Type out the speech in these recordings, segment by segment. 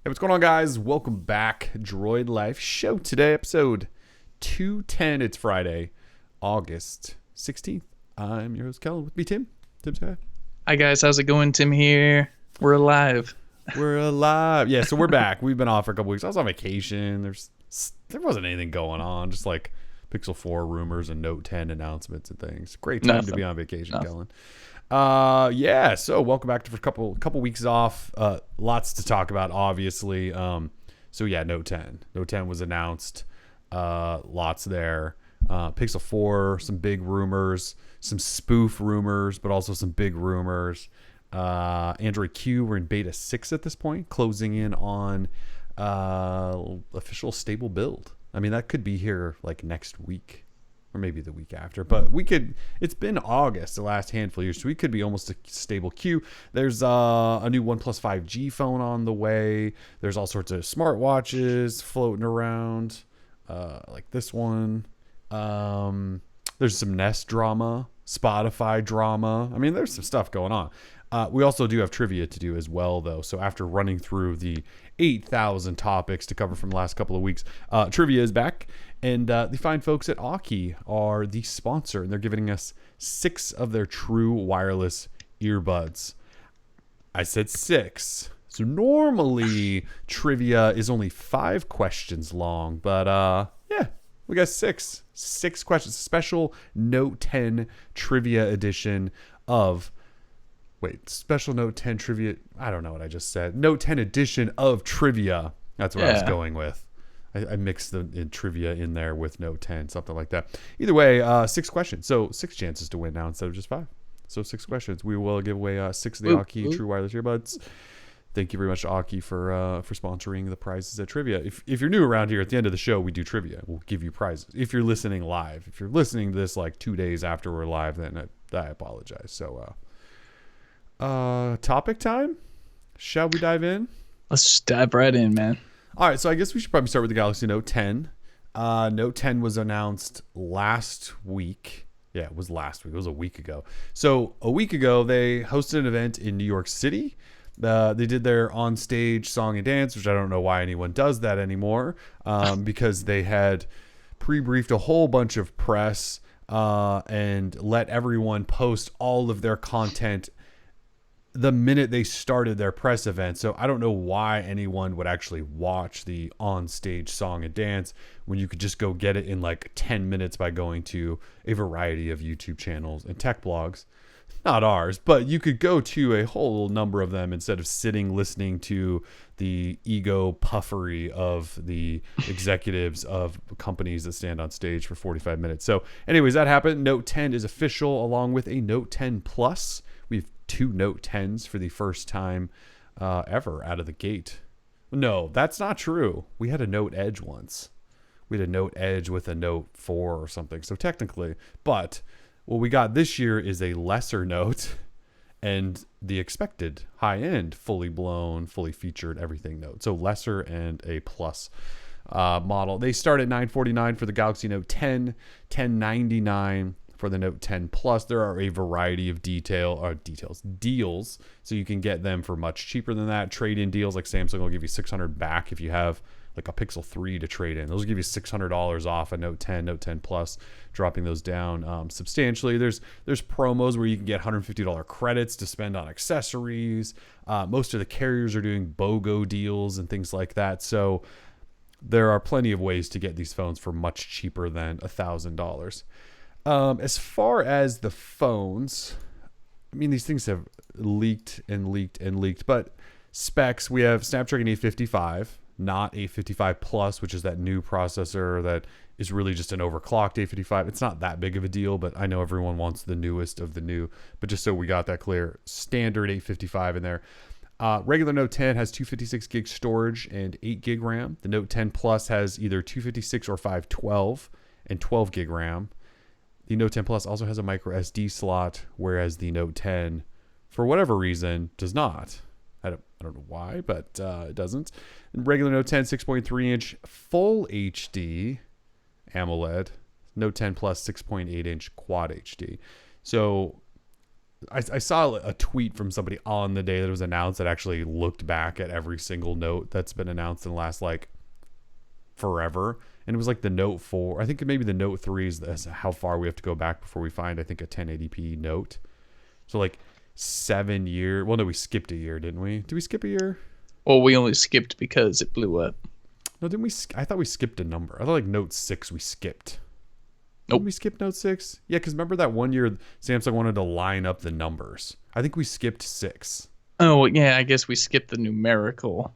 Hey, what's going on, guys? Welcome back. Droid Life Show today, episode 210. It's Friday, August 16th. I'm your host, Kellen. With me, Tim. Tim, say hi. Hi guys, how's it going? Tim here. We're alive. We're alive. Yeah, so we're back. We've been off for a couple weeks. I was on vacation. There wasn't anything going on, just like Pixel 4 rumors and Note 10 announcements and things. Great time to be Nothing. on vacation, Nothing. Kellen. Yeah, so welcome back to a couple weeks off. Lots to talk about, obviously. So yeah, Note 10. Note 10 was announced. Lots there. Pixel 4, some big rumors, some spoof rumors, but also some big rumors. Android Q, we're in beta 6 at this point, closing in on official stable build. I mean, that could be here like next week or maybe the week after, but it's been August the last handful of years, so we could be almost a stable Q. There's a new OnePlus 5G phone on the way. There's all sorts of smartwatches floating around, like this one. There's some Nest drama, Spotify drama. I mean, there's some stuff going on. We also do have trivia to do as well, though. So after running through the 8,000 topics to cover from the last couple of weeks, trivia is back. And the fine folks at Aukey are the sponsor, and they're giving us 6 of their true wireless earbuds. I said 6. So normally trivia is only 5 questions long, but yeah, we got 6 questions. Special Note 10 trivia edition of special Note 10 trivia. I don't know what I just said. Note 10 edition of trivia. That's what I was Yeah. going with. I mixed the trivia in there with Note 10, something like that. Either way, 6 questions. So 6 chances to win now instead of just 5. So 6 questions. We will give away 6 of the Ooh, Aukey ooh. True Wireless Earbuds. Thank you very much to Aukey for sponsoring the prizes at trivia. If you're new around here, at the end of the show, we do trivia. We'll give you prizes. If you're listening live. If you're listening to this like 2 days after we're live, then I apologize. So, topic time? Shall we dive in? Let's just dive right in, man. All right, so I guess we should probably start with the Galaxy Note 10. Note 10 was announced last week. Yeah, it was last week. It was a week ago. So a week ago, they hosted an event in New York City. They did their on-stage song and dance, which I don't know why anyone does that anymore, because they had pre-briefed a whole bunch of press and let everyone post all of their content the minute they started their press event. So I don't know why anyone would actually watch the on-stage song and dance when you could just go get it in like 10 minutes by going to a variety of YouTube channels and tech blogs. Not ours, but you could go to a whole number of them instead of sitting listening to the ego puffery of the executives of companies that stand on stage for 45 minutes. So anyways, that happened. Note 10 is official along with a Note 10 Plus. We have 2 Note 10s for the first time ever out of the gate. No, that's not true. We had a Note Edge once. We had a Note Edge with a Note 4 or something. So technically, but what we got this year is a lesser Note and the expected high-end, fully blown, fully featured everything Note. So lesser and a plus model. They start at $949 for the Galaxy Note 10, $1099 for the Note 10 Plus. There are a variety of deals, so you can get them for much cheaper than that. Trade-in deals, like Samsung will give you $600 back if you have like a Pixel 3 to trade in. Those will give you $600 off a Note 10, Note 10 Plus, dropping those down substantially. There's promos where you can get $150 credits to spend on accessories. Most of the carriers are doing BOGO deals and things like that. So there are plenty of ways to get these phones for much cheaper than $1,000. As far as the phones, I mean, these things have leaked, but specs, we have Snapdragon 855, not 855 Plus, which is that new processor that is really just an overclocked 855. It's not that big of a deal, but I know everyone wants the newest of the new. But just so we got that clear, standard 855 in there. Regular Note 10 has 256 gig storage and 8 gig RAM. The Note 10 Plus has either 256 or 512 and 12 gig RAM. The Note 10 Plus also has a micro SD slot, whereas the Note 10, for whatever reason, does not. I don't know why, but it doesn't. Regular Note 10, 6.3-inch Full HD AMOLED. Note 10 Plus, 6.8-inch Quad HD. So I saw a tweet from somebody on the day that it was announced that actually looked back at every single Note that's been announced in the last like forever. And it was like the Note 4. I think maybe the Note 3 is how far we have to go back before we find, I think, a 1080p Note. So like 7 years. Well, no, we skipped a year, didn't we? Did we skip a year? Well, we only skipped because it blew up. No, didn't we? I thought we skipped a number. I thought like Note 6 we skipped. Nope. Did we skip Note 6? Yeah, because remember that one year Samsung wanted to line up the numbers. I think we skipped 6. Oh, yeah, I guess we skipped the numerical,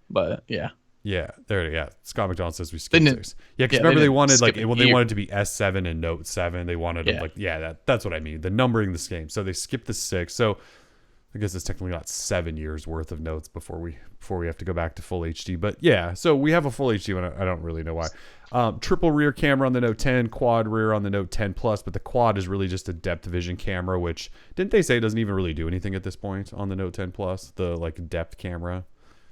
but yeah. Yeah, there. Yeah, Scott McDonald says we skipped 6. Yeah, because yeah, remember they wanted like skip a they year. wanted to be S7 and Note 7. They wanted them like that's what I mean. The numbering the scheme. So they skipped the 6. So I guess it's technically not 7 years worth of notes before we have to go back to full HD. But yeah, so we have a full HD one. I don't really know why. Triple rear camera on the Note 10, quad rear on the Note 10 Plus, but the quad is really just a depth vision camera, which didn't they say doesn't even really do anything at this point on the Note 10 Plus, the like depth camera.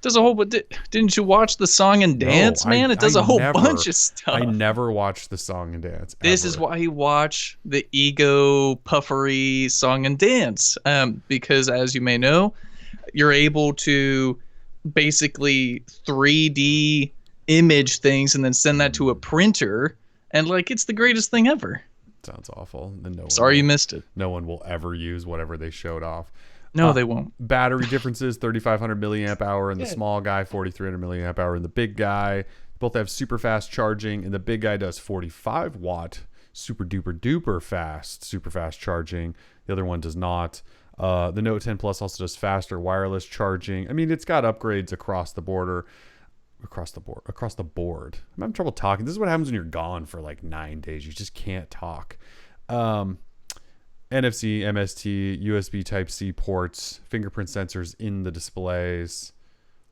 Does a whole, but didn't you watch the song and dance, man? It does a whole bunch of stuff. I never watched the song and dance. This is why you watch the ego puffery song and dance, because as you may know, you're able to basically 3D image things and then send that to a printer, and like it's the greatest thing ever. Sounds awful. Sorry you missed it. No one will ever use whatever they showed off. No, they won't. Battery differences: 3,500 milliamp hour in the small guy, 4,300 milliamp hour in the big guy. Both have super fast charging, and the big guy does 45 watt super duper fast charging. The other one does not. The Note 10 Plus also does faster wireless charging. I mean, it's got upgrades across the board. I'm having trouble talking. This is what happens when you're gone for like 9 days. You just can't talk. NFC, MST, USB Type-C ports, fingerprint sensors in the displays,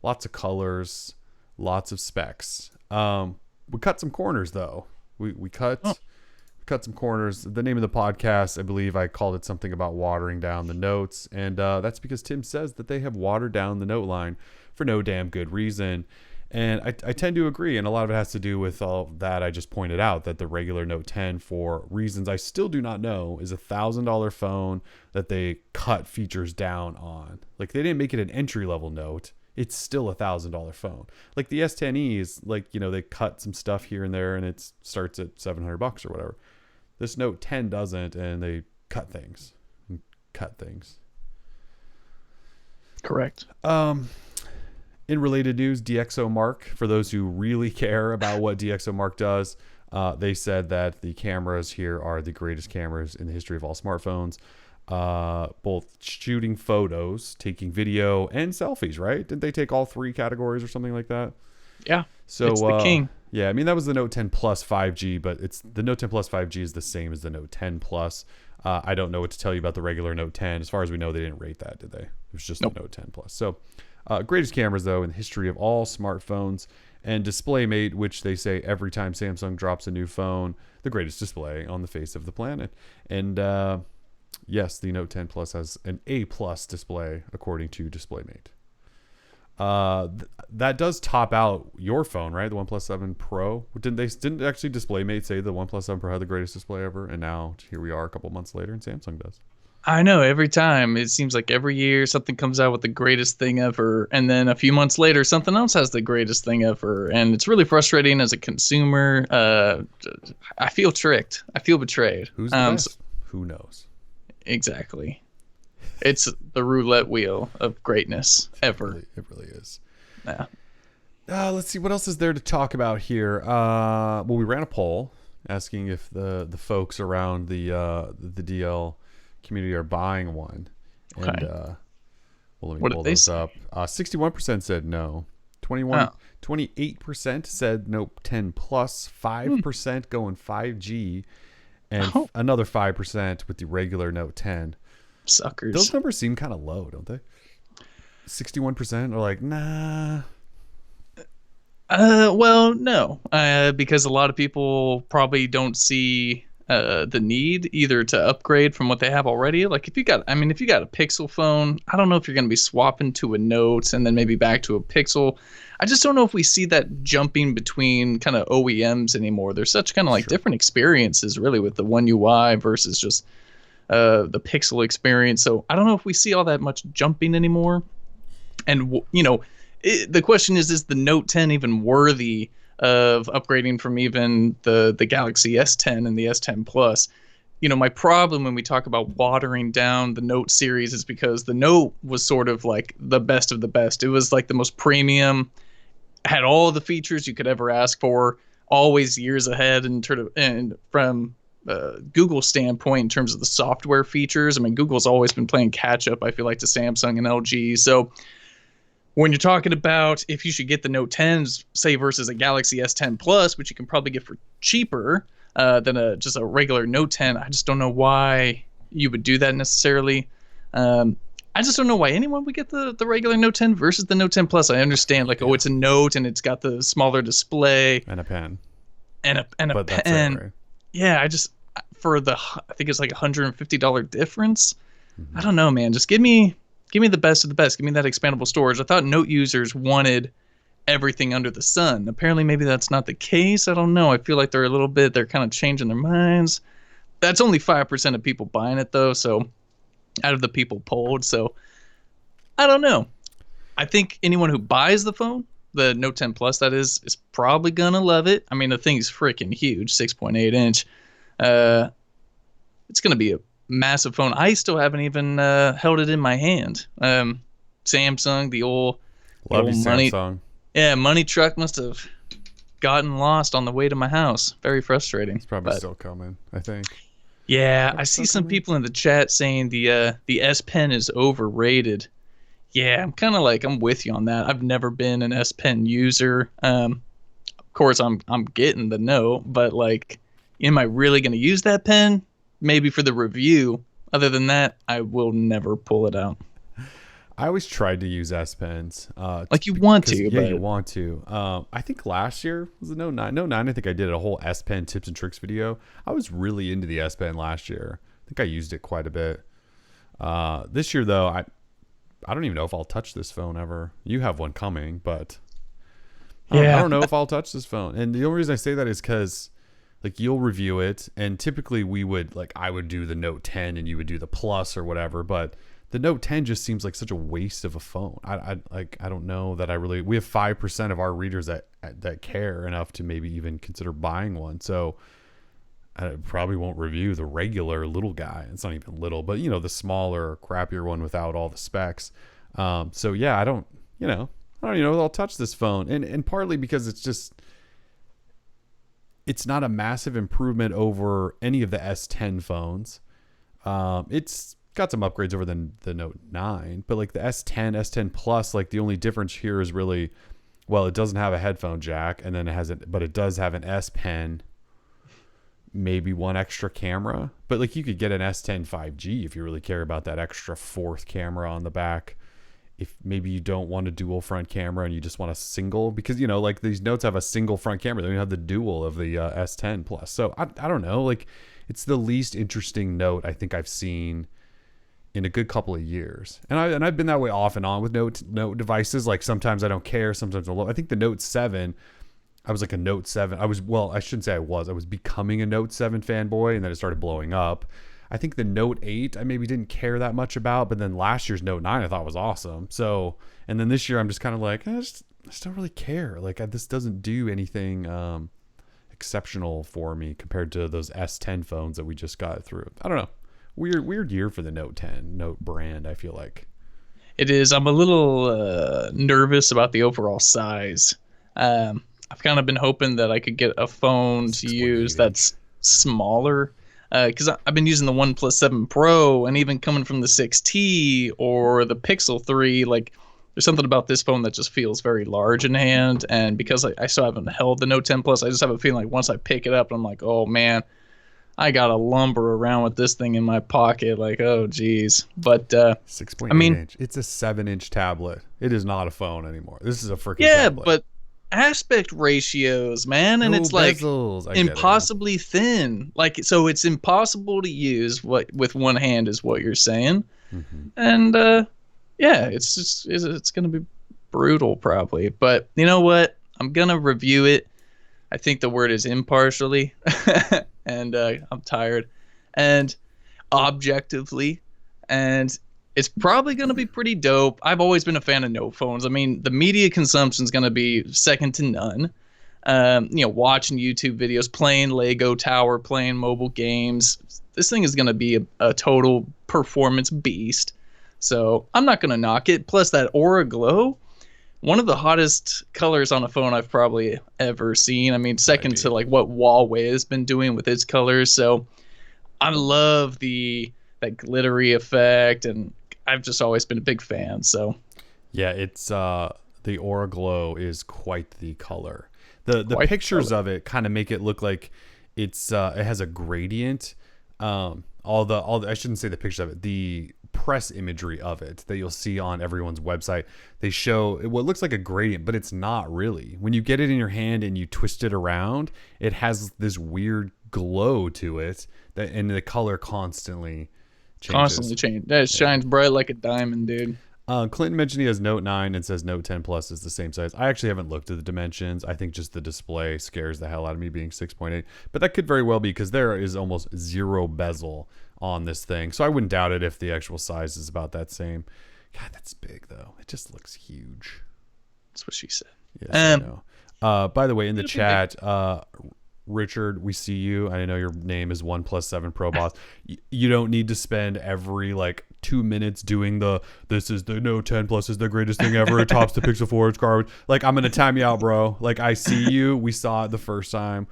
lots of colors, lots of specs. We cut some corners though. We cut some corners. The name of the podcast, I believe I called it something about watering down the notes, and that's because Tim says that they have watered down the note line for no damn good reason. And I tend to agree, and a lot of it has to do with all that I just pointed out, that the regular Note 10, for reasons I still do not know, is $1,000 phone that they cut features down on. Like, they didn't make it an entry-level Note. It's still $1,000 phone. Like, the S10e is, like, you know, they cut some stuff here and there, and it starts at $700 or whatever. This Note 10 doesn't, and they cut things. Correct. In related news, DxOMark, for those who really care about what DxOMark does, they said that the cameras here are the greatest cameras in the history of all smartphones. Both shooting photos, taking video, and selfies, right? Didn't they take all 3 categories or something like that? Yeah. So it's the king. Yeah, I mean, that was the Note 10 Plus 5G, but the Note 10 Plus 5G is the same as the Note 10 Plus. I don't know what to tell you about the regular Note 10. As far as we know, they didn't rate that, did they? It was just the Note 10 Plus. So greatest cameras, though, in the history of all smartphones. And DisplayMate, which they say every time Samsung drops a new phone, the greatest display on the face of the planet. And yes, the Note 10 Plus has an A+ display, according to DisplayMate. That does top out your phone, right? The OnePlus 7 Pro. Didn't actually DisplayMate say the OnePlus 7 Pro had the greatest display ever? And now here we are a couple months later, and Samsung does. I know, every time it seems like every year something comes out with the greatest thing ever, and then a few months later something else has the greatest thing ever, and it's really frustrating as a consumer. I feel tricked. I feel betrayed. Who's the best? Who knows? Exactly. It's the roulette wheel of greatness ever. It really is. Yeah. Let's see what else is there to talk about here. Well, we ran a poll asking if the folks around the DL community are buying one. Okay. And well, let me pull those up. 61% said no. 28% said nope, 10 plus, 5% going 5G, and another 5% with the regular Note 10. Suckers. Those numbers seem kind of low, don't they? 61% are like, nah. Well, no, because a lot of people probably don't see the need either to upgrade from what they have already. Like if you got a Pixel phone, I don't know if you're going to be swapping to a Note and then maybe back to a Pixel. I just don't know if we see that jumping between kind of OEMs anymore. There's such kind of like different experiences really with the One UI versus just the pixel experience. So I don't know if we see all that much jumping anymore. And the question is the Note 10 even worthy of upgrading from even the Galaxy S10 and the S10 Plus? My problem when we talk about watering down the Note series is because the Note was sort of like the best of the best. It was like the most premium, had all the features you could ever ask for, always years ahead and from Google's standpoint in terms of the software features. I mean, Google's always been playing catch up, I feel like, to Samsung and LG. So when you're talking about if you should get the Note 10s, say, versus a Galaxy S10 Plus, which you can probably get for cheaper than just a regular Note 10, I just don't know why you would do that necessarily. I just don't know why anyone would get the regular Note 10 versus the Note 10 Plus. I understand, like, it's a Note and it's got the smaller display and a pen and a pen. That's it, right? Yeah, I think it's like $150 difference. I don't know, man. Just give me the best of the best. Give me that expandable storage. I thought Note users wanted everything under the sun. Apparently, maybe that's not the case. I don't know. I feel like they're kind of changing their minds. That's only 5% of people buying it, though. So out of the people polled. So I don't know. I think anyone who buys the phone, the Note 10 Plus, that is probably going to love it. I mean, the thing's freaking huge, 6.8 inch. It's going to be a massive phone. I still haven't even held it in my hand. Samsung, the old money. Samsung. Yeah, money truck must have gotten lost on the way to my house. Very frustrating. It's probably still coming, I think. Yeah, I see some people in the chat saying the S Pen is overrated. Yeah, I'm with you on that. I've never been an S Pen user. Of course, I'm getting the Note, but like, am I really going to use that pen? Maybe for the review. Other than that, I will never pull it out. I always tried to use S Pens. You want to. Yeah, you want to. I think last year was the Note 9. Note 9, I think I did a whole S Pen tips and tricks video. I was really into the S Pen last year. I think I used it quite a bit. This year, though, I don't even know if I'll touch this phone ever. You have one coming, but I don't know if I'll touch this phone. And the only reason I say that is because, like, you'll review it, and typically I would do the Note 10 and you would do the Plus or whatever, but the Note 10 just seems like such a waste of a phone. I don't know that we have 5% of our readers that care enough to maybe even consider buying one. So I probably won't review the regular little guy. It's not even little, but the smaller, crappier one without all the specs. So yeah, I don't even know if I'll touch this phone. And partly because it's not a massive improvement over any of the S10 phones. It's got some upgrades over the Note 9, but like the S10, S10 Plus, like the only difference here is really, well, it doesn't have a headphone jack, and then but it does have an S Pen, maybe one extra camera, but like you could get an S10 5G if you really care about that extra fourth camera on the back. If maybe you don't want a dual front camera and you just want a single, because like these Notes have a single front camera, they don't have the dual of the S10 Plus. So I don't know, like it's the least interesting Note I think I've seen in a good couple of years. And I've been that way off and on with Note devices. Like sometimes I don't care, sometimes I think the Note 7, I was like a Note 7. I shouldn't say I was becoming a Note 7 fanboy, and then it started blowing up. I think the Note 8 I maybe didn't care that much about, but then last year's Note 9 I thought was awesome. So, and then this year I'm just kind of like, I just don't really care. Like this doesn't do anything exceptional for me compared to those S10 phones that we just got through. I don't know. Weird year for the Note 10 Note brand, I feel like. It is. I'm a little nervous about the overall size. I've kind of been hoping that I could get a phone to use that's smaller, because I've been using the OnePlus 7 Pro, and even coming from the 6T or the Pixel 3, like there's something about this phone that just feels very large in hand. And because I still haven't held the Note 10 Plus, I just have a feeling like once I pick it up, I'm like, oh man, I gotta lumber around with this thing in my pocket, like, oh geez. But 6.8 inch. It's a 7-inch tablet. It is not a phone anymore. This is a freaking tablet. But aspect ratios, man, and no it's bezels. Like impossibly thin. Like, so it's impossible to use with one hand, is what you're saying. Mm-hmm. And yeah, it's gonna be brutal probably. But you know what? I'm gonna review it. I think the word is impartially. And I'm tired. And objectively, and it's probably going to be pretty dope. I've always been a fan of Note phones. I mean, the media consumption is going to be second to none. Watching YouTube videos, playing Lego Tower, playing mobile games. This thing is going to be a total performance beast. So I'm not going to knock it. Plus that Aura Glow, one of the hottest colors on a phone I've probably ever seen. I mean, second to like what Huawei has been doing with its colors. So I love that glittery effect, and I've just always been a big fan. So yeah, it's the Aura Glow is quite the color. The pictures of it kind of make it look like it has a gradient. All the I shouldn't say the pictures of it. The press imagery of it that you'll see on everyone's website, they show what looks like a gradient, but it's not really. When you get it in your hand and you twist it around, it has this weird glow to it and the color constantly changes. It shines bright like a diamond, dude. Clinton mentioned he has Note 9 and says Note 10 Plus is the same size. I actually haven't looked at the dimensions. I think just the display scares the hell out of me being 6.8. But that could very well be because there is almost zero bezel on this thing. So I wouldn't doubt it if the actual size is about that same. God, that's big, though. It just looks huge. That's what she said. Yes, I know. By the way, in the chat, Richard, we see you. I know your name is OnePlus 7 Pro Boss. You don't need to spend every 2 minutes doing this is the Note 10 Plus is the greatest thing ever. It tops the Pixel 4. It's garbage. I'm going to time you out, bro. I see you. We saw it the first time.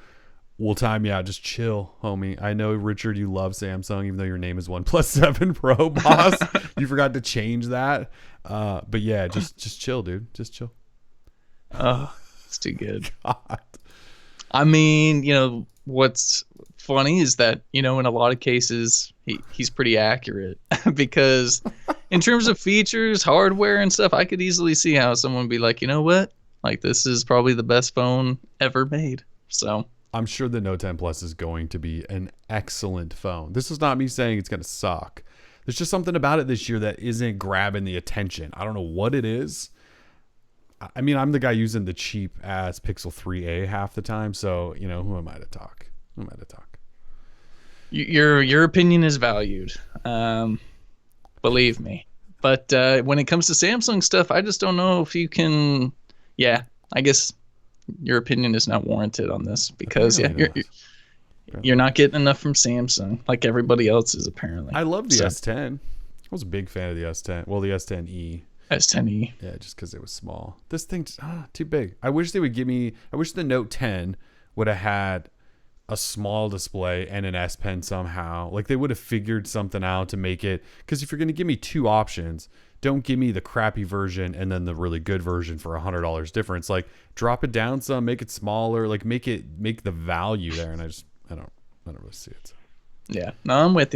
We'll time you out. Just chill, homie. I know, Richard, you love Samsung, even though your name is OnePlus 7 Pro Boss. You forgot to change that. But yeah, just chill, dude. Just chill. Oh, it's too good. God. I mean, what's funny is that, in a lot of cases, he's pretty accurate because in terms of features, hardware and stuff, I could easily see how someone would be like, you know what? This is probably the best phone ever made. So I'm sure the Note 10 Plus is going to be an excellent phone. This is not me saying it's going to suck. There's just something about it this year that isn't grabbing the attention. I don't know what it is. I mean, I'm the guy using the cheap ass Pixel 3a half the time, so who am I to talk? Your opinion is valued, believe me. But when it comes to Samsung stuff, I just don't know if you can. Yeah, I guess your opinion is not warranted on this because you're not getting enough from Samsung like everybody else is apparently. I love the S10. I was a big fan of the S10. Well, the S10e. S10e. Yeah, just because it was small. This thing's too big. I wish the Note 10 would have had a small display and an S Pen somehow. They would have figured something out to make it. Because if you're going to give me two options, don't give me the crappy version and then the really good version for $100 difference. Drop it down some, make it smaller, make the value there. And I don't really see it. So. Yeah, no, I'm with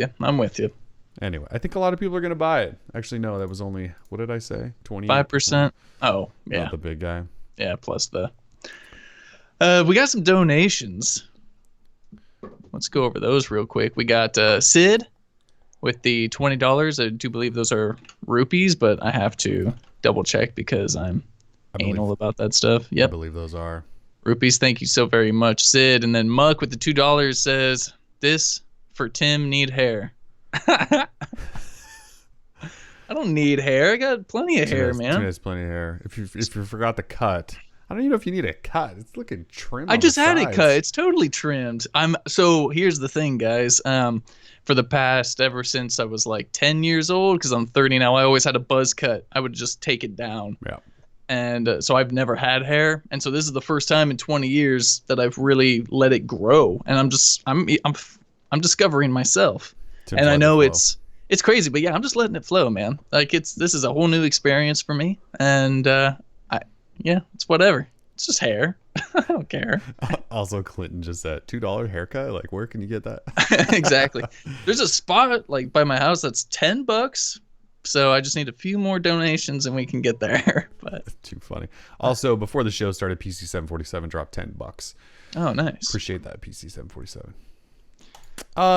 you. Anyway, I think a lot of people are going to buy it. Actually, no, that was only, what did I say? 5%. Oh, yeah. Not the big guy. Yeah, plus the... we got some donations. Let's go over those real quick. We got Sid with the $20. I do believe those are rupees, but I have to double check because I'm anal about that stuff. Yep. I believe those are. Rupees, thank you so very much, Sid. And then Muck with the $2 says, this for Tim need hair. I don't need hair. I got plenty of hair, man. Tim has plenty of hair. If you forgot the cut, I don't even know if you need a cut. It's looking trimmed. I just had it cut. It's totally trimmed. So here's the thing, guys. For the past ever since I was 10 years old, because I'm 30 now, I always had a buzz cut. I would just take it down. Yeah. And so I've never had hair, and so this is the first time in 20 years that I've really let it grow, and I'm discovering myself. And I know it's crazy, but yeah, I'm just letting it flow, man. This is a whole new experience for me, and it's whatever. It's just hair. I don't care. Also, Clinton just said $2 haircut. Where can you get that? Exactly. There's a spot by my house that's $10. So I just need a few more donations and we can get there. But too funny. Also, before the show started, PC747 dropped $10. Oh, nice. Appreciate that, PC747.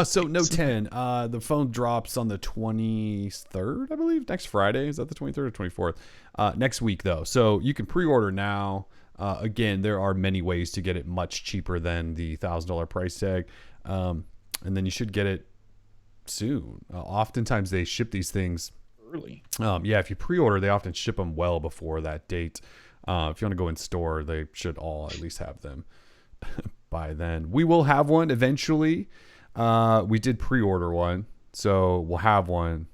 So Note 10, the phone drops on the 23rd, I believe, next Friday. Is that the 23rd or 24th? Next week, though. So you can pre-order now. Again, there are many ways to get it much cheaper than the $1,000 price tag. And then you should get it soon. Oftentimes they ship these things early. Yeah, if you pre-order, they often ship them well before that date. If you want to go in store, they should all at least have them by then. We will have one eventually. We did pre-order one, so we'll have one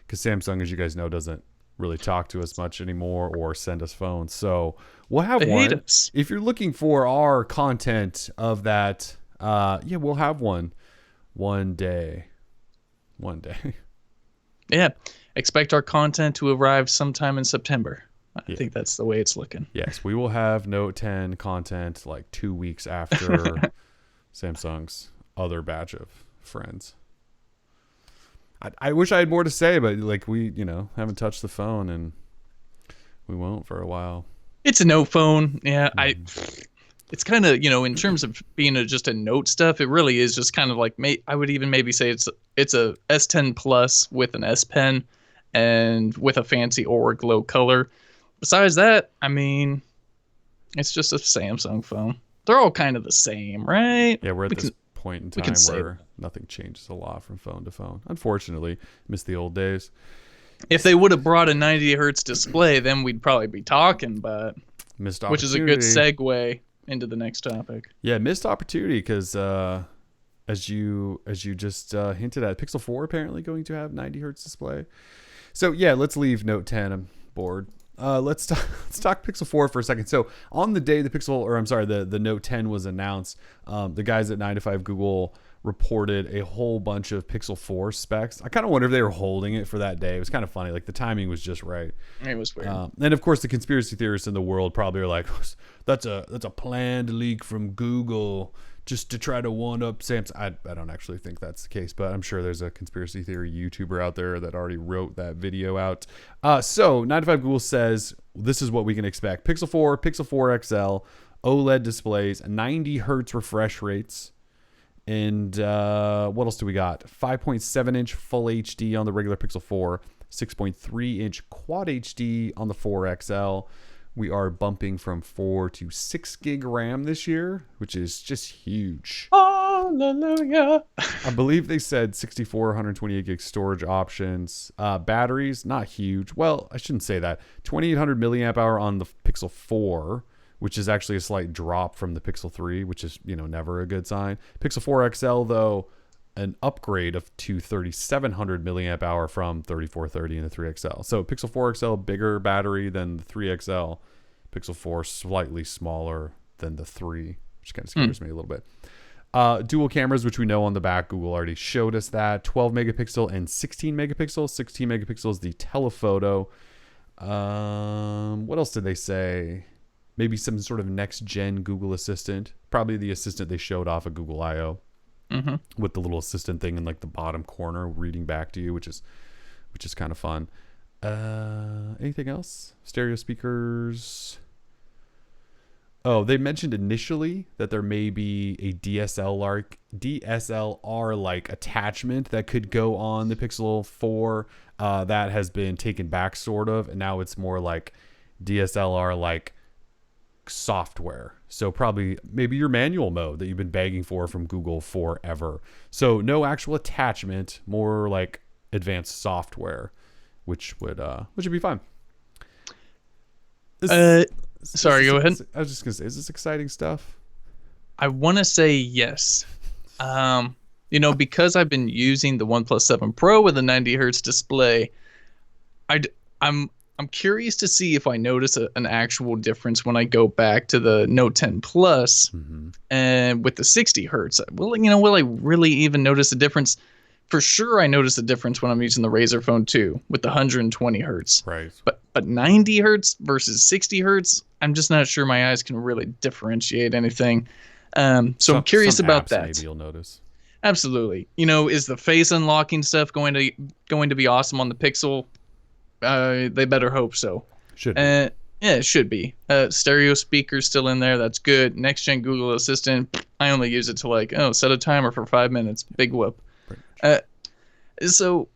because Samsung, as you guys know, doesn't really talk to us much anymore or send us phones. So we'll have They one. hate us. If you're looking for our content of that, yeah, we'll have one day. One day. Yeah. Expect our content to arrive sometime in September. I think that's the way it's looking. Yes, we will have Note 10 content like 2 weeks after Samsung's other batch of friends. I wish I had more to say, but like we, haven't touched the phone and we won't for a while. It's a Note phone. Yeah, it's kind of, in terms of being just a Note stuff, it really is just kind of like, I would even maybe say it's a S10 Plus with an S Pen and with a fancy Aura Glow color. Besides that, I mean, it's just a Samsung phone. They're all kind of the same, right? Yeah, we're at this point in time where nothing changes a lot from phone to phone. Unfortunately, miss the old days. If they would have brought a 90 hertz display, then we'd probably be talking, but missed which is a good segue into the next topic. Yeah, missed opportunity because as you just hinted at, Pixel 4 apparently going to have 90 hertz display. So yeah, let's leave Note 10. I'm bored. Let's talk Pixel 4 for a second. So on the day the Note 10 was announced, the guys at 9 to 5 Google reported a whole bunch of Pixel 4 specs. I kind of wonder if they were holding it for that day. It was kind of funny. Like the timing was just right. It was weird. And of course the conspiracy theorists in the world probably are like, that's a planned leak from Google just to try to one up Samsung. I don't actually think that's the case, but I'm sure there's a conspiracy theory YouTuber out there that already wrote that video out. So 9 to 5 Google says this is what we can expect. Pixel 4, Pixel 4 XL, OLED displays, 90 hertz refresh rates. And what else do we got? 5.7 inch full HD on the regular Pixel 4, 6.3 inch quad HD on the 4 XL. We are bumping from 4 to 6 gig RAM this year, which is just huge. Hallelujah. I believe they said 64, 128 gig storage options. Batteries, not huge. Well, I shouldn't say that. 2800 milliamp hour on the Pixel 4, which is actually a slight drop from the Pixel 3, which is, never a good sign. Pixel 4 XL, though, an upgrade to 3700 milliamp hour from 3430 in the 3XL. So Pixel 4 XL, bigger battery than the 3XL. Pixel 4 slightly smaller than the 3, which kind of scares me a little bit. Dual cameras, which we know on the back, Google already showed us that. 12 megapixel and 16 megapixel. 16 megapixel is the telephoto. What else did they say? Maybe some sort of next-gen Google Assistant. Probably the assistant they showed off at Google I/O. Mm-hmm. With the little assistant thing in like the bottom corner reading back to you, which is kind of fun. Anything else? Stereo speakers. Oh, they mentioned initially that there may be a DSLR like attachment that could go on the Pixel 4. That has been taken back sort of, and now it's more like DSLR like software. So maybe your manual mode that you've been begging for from Google forever. So no actual attachment, more like advanced software, which would be fun. Sorry, go ahead. I was just gonna say, is this exciting stuff? I want to say yes. Because I've been using the OnePlus 7 Pro with a 90 hertz display, I'm curious to see if I notice an actual difference when I go back to the Note 10 Plus and with the 60 hertz. Will I really even notice a difference? For sure, I notice a difference when I'm using the Razer Phone 2 with the 120 hertz. Right. But 90 hertz versus 60 hertz, I'm just not sure my eyes can really differentiate anything. So I'm curious about that. Maybe you'll notice. Absolutely. Is the face unlocking stuff going to be awesome on the Pixel? They better hope so. Should be. Yeah, it should be. Stereo speakers still in there. That's good. Next gen Google Assistant. I only use it to set a timer for 5 minutes. Big whoop. So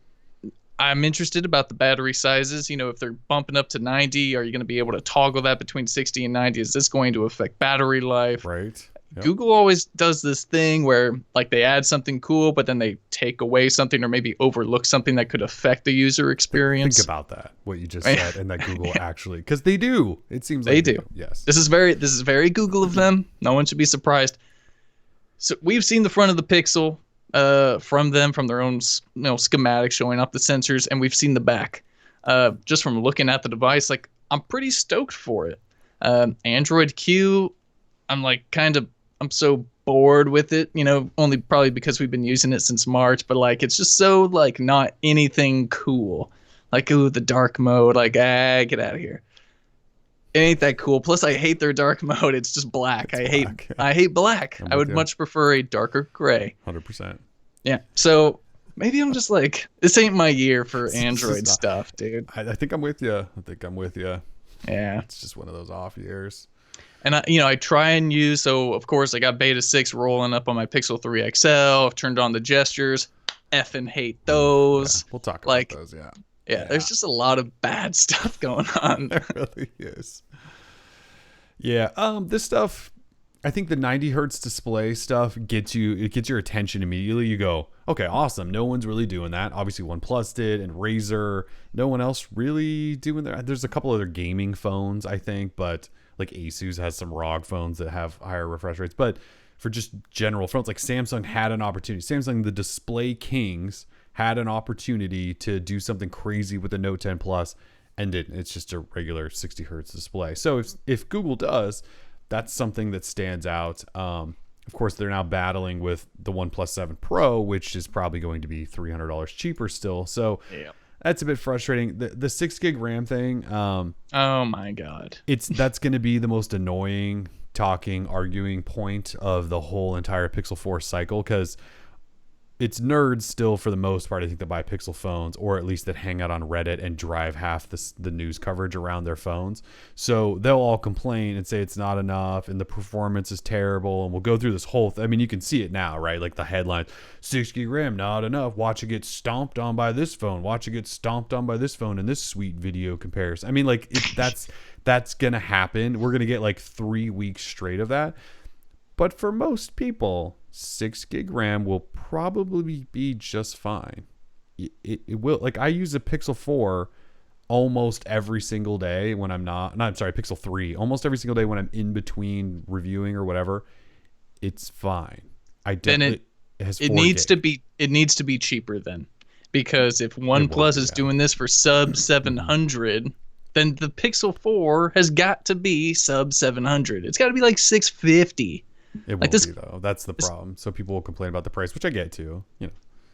I'm interested about the battery sizes. If they're bumping up to 90, are you going to be able to toggle that between 60 and 90? Is this going to affect battery life? Right. Yep. Google always does this thing where like they add something cool, but then they take away something or maybe overlook something that could affect the user Think experience. about that, what you just said, and that Google actually, because they do. It seems like They do. Yes. This is very Google of them. No one should be surprised. So we've seen the front of the Pixel from them, from their own schematic showing off the sensors, and we've seen the back. Just from looking at the device, like I'm pretty stoked for it. Android Q, I'm so bored with it, only probably because we've been using it since March, but like it's just so like not anything cool. Like, ooh, the dark mode, like, get out of here. It ain't that cool. Plus I hate their dark mode. It's just black. I hate black. I would much prefer a darker gray. 100%. Yeah. So maybe I'm just like, this ain't my year for Android stuff, dude. I think I'm with you. Yeah. It's just one of those off years. And I try and use, so of course I got beta 6 rolling up on my Pixel 3 XL. I've turned on the gestures. Effing hate those. Yeah, we'll talk about those, Yeah, there's just a lot of bad stuff going on. There really is. Yeah, this stuff, I think the 90 hertz display stuff gets your attention immediately. You go, okay, awesome. No one's really doing that. Obviously OnePlus did, and Razer. No one else really doing that. There's a couple other gaming phones, I think, but like Asus has some ROG phones that have higher refresh rates. But for just general phones, like Samsung had an opportunity. Samsung, the display kings, had an opportunity to do something crazy with the Note 10 Plus and didn't. It's just a regular 60 hertz display. So if Google does, that's something that stands out. Of course, they're now battling with the OnePlus 7 Pro, which is probably going to be $300 cheaper still. So that's a bit frustrating. The 6 gig RAM thing. Oh my God. That's going to be the most annoying arguing point of the whole entire Pixel 4 cycle, because it's nerds still for the most part, I think, that buy Pixel phones, or at least that hang out on Reddit and drive half the news coverage around their phones. So they'll all complain and say it's not enough and the performance is terrible. And we'll go through this whole I mean, you can see it now, right? Like the headlines, 6 gig RAM, not enough. Watch it get stomped on by this phone. Watch it get stomped on by this phone in this sweet video comparison. I mean, like that's going to happen. We're going to get like 3 weeks straight of that. But for most people, 6 gig RAM will probably be just fine. It will. Like, I use a Pixel 4 almost every single day when I'm not. No, I'm sorry, Pixel 3. Almost every single day when I'm in between reviewing or whatever. It's fine. It needs to be cheaper then, because if OnePlus is doing this for sub 700, then the Pixel 4 has got to be sub 700. It's got to be like 650. It won't be though. That's the problem. So people will complain about the price, which I get too.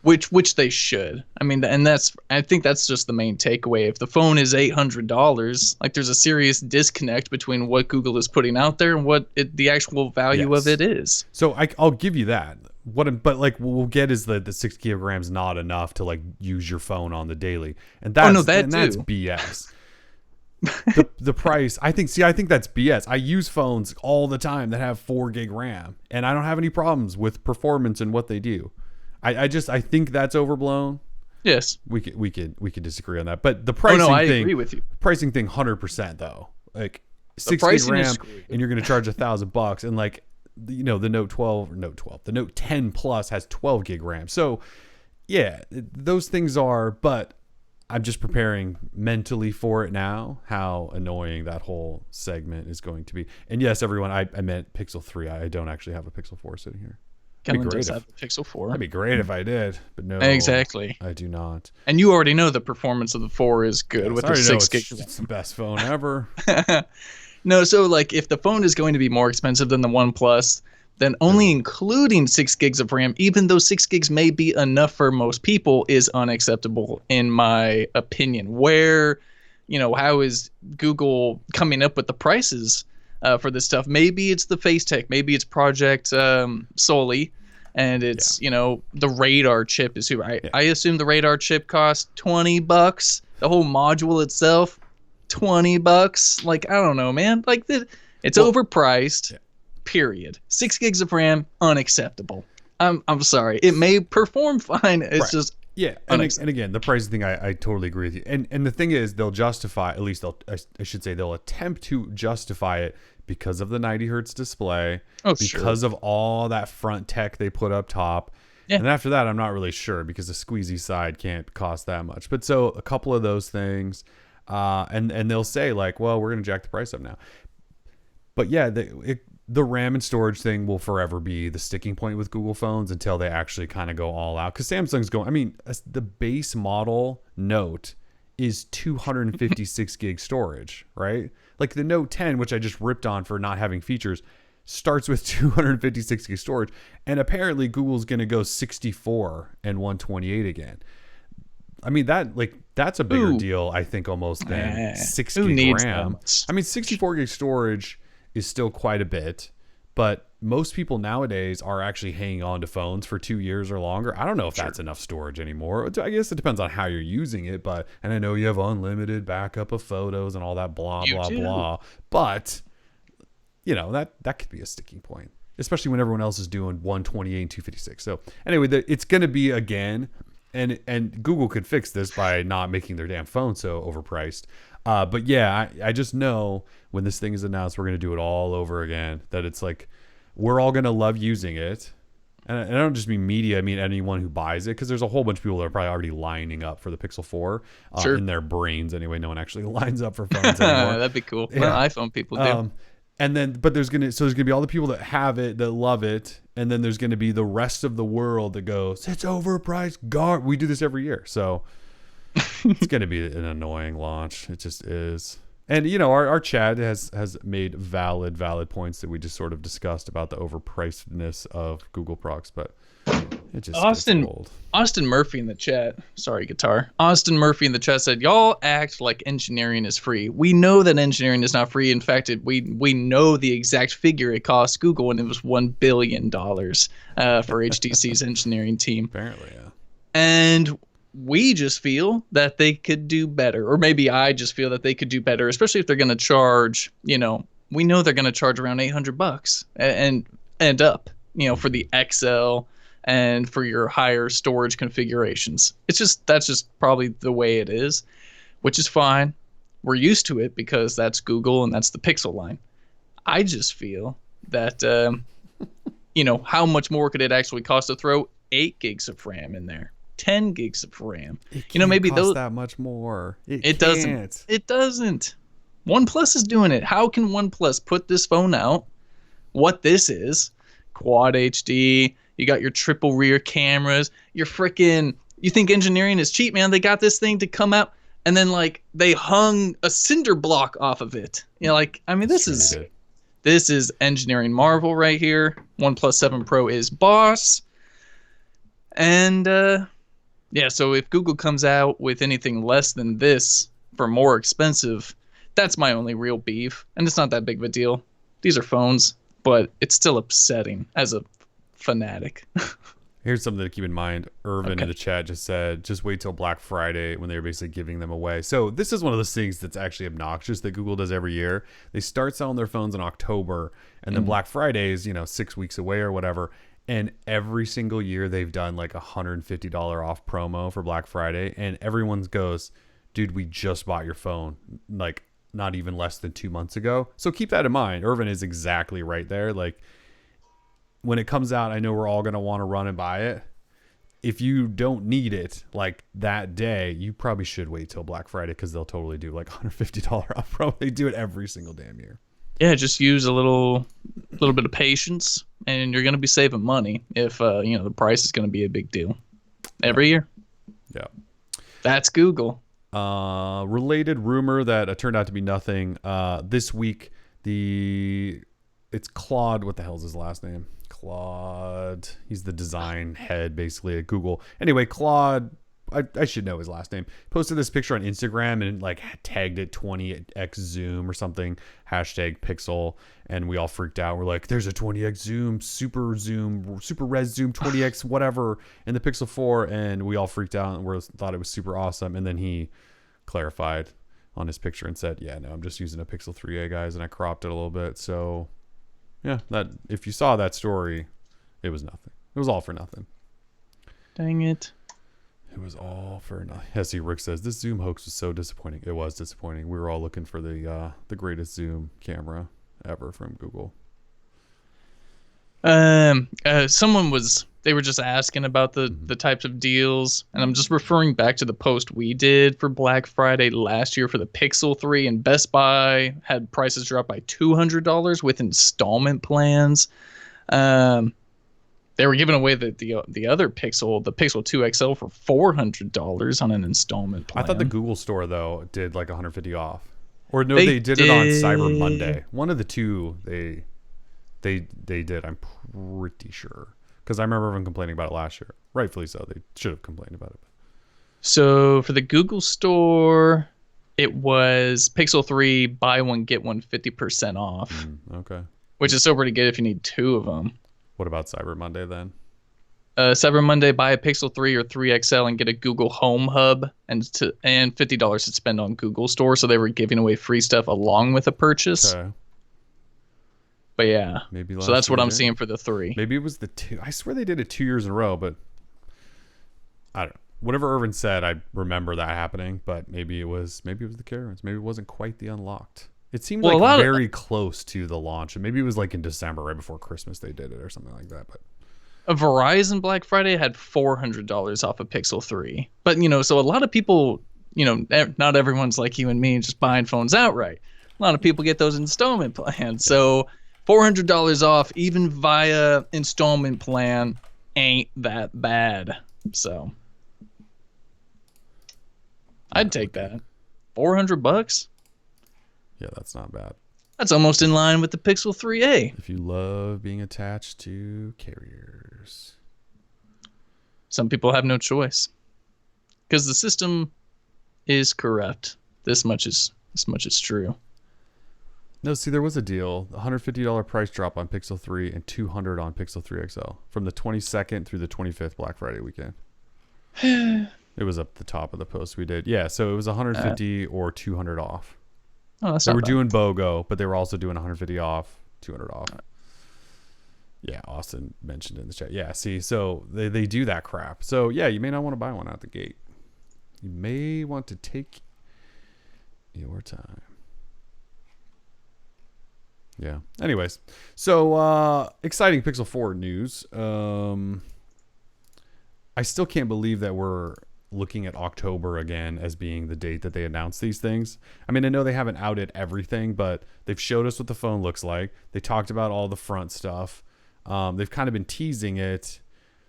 Which they should. I mean, and I think that's just the main takeaway. If the phone is $800, like there's a serious disconnect between what Google is putting out there and what the actual value of it is. So I'll give you that. But like what we'll get is the 6 kilograms not enough to like use your phone on the daily, and that's BS. the price, I think that's BS. I use phones all the time that have 4 gig RAM, and I don't have any problems with performance and what they do. I think that's overblown. Yes, we could disagree on that, but the pricing thing, I agree with you. Pricing thing, 100% though. Like 6 gig RAM, and you're going to charge $1,000, and like the Note 10 Plus has 12 gig RAM. So yeah, those things are, but I'm just preparing mentally for it now, how annoying that whole segment is going to be. And yes, everyone, I meant Pixel 3. I don't actually have a Pixel 4 sitting here. Kellen does have a Pixel 4. That'd be great if I did, but no. Exactly. I do not. And you already know the performance of the 4 is good with the 6 gig. It's the best phone ever. No, so like if the phone is going to be more expensive than the OnePlus, then only including 6 gigs of RAM, even though 6 gigs may be enough for most people, is unacceptable in my opinion. Where, how is Google coming up with the prices for this stuff? Maybe it's the FaceTech, maybe it's Project Soli, and it's, the radar chip is who I assume the radar chip costs $20. The whole module itself, $20. Like, I don't know, man. Like it's overpriced. Yeah. Period. 6 gigs of RAM, unacceptable. I'm sorry. It may perform fine. It's just and again, the pricing thing, I totally agree with you. And the thing is, they'll justify, at least they'll attempt to justify it because of the 90 hertz display, Oh, because sure. of all that front tech they put up top. Yeah. And after that, I'm not really sure because the squeezy side can't cost that much. But so a couple of those things, and they'll say like, well, we're going to jack the price up now. But yeah, the RAM and storage thing will forever be the sticking point with Google phones until they actually kind of go all out. Because Samsung's going, I mean, the base model Note is 256 gig storage, right? Like the Note 10, which I just ripped on for not having features, starts with 256 gig storage. And apparently Google's going to go 64 and 128 again. I mean, that's a bigger deal, I think, almost than 6 who gig needs RAM. that? I mean, 64 gig storage is still quite a bit, but most people nowadays are actually hanging on to phones for 2 years or longer. I don't know if that's enough storage anymore. I guess it depends on how you're using it, and I know you have unlimited backup of photos and all that blah, blah. But, you know, that could be a sticking point, especially when everyone else is doing 128 and 256. So anyway, it's going to be again, and Google could fix this by not making their damn phone so overpriced. But yeah, I just know when this thing is announced, we're going to do it all over again. That it's like, we're all going to love using it. And I don't just mean media, I mean anyone who buys it, because there's a whole bunch of people that are probably already lining up for the Pixel 4 in their brains anyway. No one actually lines up for phones anymore. That'd be cool. Yeah. Well, iPhone people do. And then, but there's gonna be all the people that have it, that love it, and then there's gonna be the rest of the world that goes, it's overpriced. We do this every year, so it's gonna be an annoying launch. It just is. And you know, our chat has made valid points that we just sort of discussed about the overpricedness of Google products, but it just gets old. Austin Murphy in the chat. Sorry, guitar. Austin Murphy in the chat said, "Y'all act like engineering is free. We know that engineering is not free. In fact, we know the exact figure it cost Google, and it was $1 billion for HTC's engineering team. Apparently, yeah. And we just feel that they could do better, or maybe I just feel that they could do better, especially if they're going to charge. You know, we know they're going to charge around $800 and up. You know, for the XL." And for your higher storage configurations. That's just probably the way it is, which is fine. We're used to it because that's Google and that's the Pixel line. I just feel that, you know, how much more could it actually cost to throw 8 gigs of RAM in there? 10 gigs of RAM. You know, maybe those that much more. It doesn't. It doesn't. OnePlus is doing it. How can OnePlus put this phone out? What this is, Quad HD. You got your triple rear cameras. You think engineering is cheap, man? They got this thing to come out, and then like they hung a cinder block off of it. You know, like, I mean, this is engineering marvel right here. OnePlus 7 Pro is boss. And yeah, so if Google comes out with anything less than this for more expensive, that's my only real beef. And it's not that big of a deal. These are phones, but it's still upsetting as a fanatic. Here's something to keep in mind. Irvin in the chat just said, just wait till Black Friday when they're basically giving them away. So this is one of those things that's actually obnoxious that Google does every year. They start selling their phones in October, and then Black Friday is, 6 weeks away or whatever. And every single year they've done like $150 off promo for Black Friday. And everyone goes, dude, we just bought your phone like not even less than 2 months ago. So keep that in mind. Irvin is exactly right there. Like, when it comes out, I know we're all going to want to run and buy it. If you don't need it like that day, you probably should wait till Black Friday, because they'll totally do like $150 off promo. They do it every single damn year. Yeah, just use a little bit of patience, and you're going to be saving money if the price is going to be a big deal every year. Yeah. That's Google. Related rumor that turned out to be nothing. This week, it's Claude. What the hell is his last name? Claude. He's the design head basically at Google. Anyway, Claude, I should know his last name, posted this picture on Instagram and like tagged it 20x zoom or something, hashtag pixel, and we all freaked out. We're like, there's a 20x zoom, super res zoom, 20x whatever in the Pixel 4, and we all freaked out and thought it was super awesome. And then he clarified on his picture and said, yeah, no, I'm just using a Pixel 3a, guys, and I cropped it a little bit. So yeah, that if you saw that story, it was nothing. It was all for nothing. Dang it. It was all for nothing. Hesse Rick says, this zoom hoax was so disappointing. It was disappointing. We were all looking for the greatest zoom camera, ever from Google. They were just asking about the types of deals, and I'm just referring back to the post we did for Black Friday last year for the Pixel 3, and Best Buy had prices drop by $200 with installment plans. They were giving away the other Pixel, the Pixel 2 XL, for $400 on an installment plan. I thought the Google store though did like 150 off, or no, they did it on Cyber Monday. One of the two they did. I'm pretty sure, because I remember everyone complaining about it last year. Rightfully so. They should have complained about it. So for the Google store, it was Pixel 3 buy one get one 50% off. Okay. Which is still pretty good if you need two of them. What about Cyber Monday then? Cyber Monday, buy a Pixel 3 or 3 XL and get a Google Home Hub and $50 to spend on Google Store. So they were giving away free stuff along with a purchase. Okay. But yeah, maybe so that's what I'm seeing for the 3. Maybe it was the 2. I swear they did it 2 years in a row, but I don't know. Whatever Irvin said, I remember that happening. But maybe it was the Karens. Maybe it wasn't quite the Unlocked. It seemed like very close to the launch, and maybe it was like in December, right before Christmas, they did it or something like that. But a Verizon Black Friday had $400 off a Pixel 3. But so a lot of people, not everyone's like you and me just buying phones outright. A lot of people get those installment plans. So $400 off, even via installment plan, ain't that bad. So I'd take that. $400. Yeah, that's not bad. That's almost in line with the Pixel 3a. If you love being attached to carriers. Some people have no choice. Because the system is corrupt. This much is true. No, see, there was a deal. $150 price drop on Pixel 3 and $200 on Pixel 3 XL from the 22nd through the 25th Black Friday weekend. It was up the top of the post we did. Yeah, so it was $150 or $200 off. Oh, that's they were doing BOGO, but they were also doing $150 off, $200 off. Yeah, Austin mentioned in the chat. Yeah, see, so they do that crap. So yeah, you may not want to buy one out the gate. You may want to take your time. Yeah. Anyways, so exciting Pixel 4 news. I still can't believe that we're looking at October again as being the date that they announced these things. I mean, I know they haven't outed everything, but they've showed us what the phone looks like. They talked about all the front stuff. They've kind of been teasing it.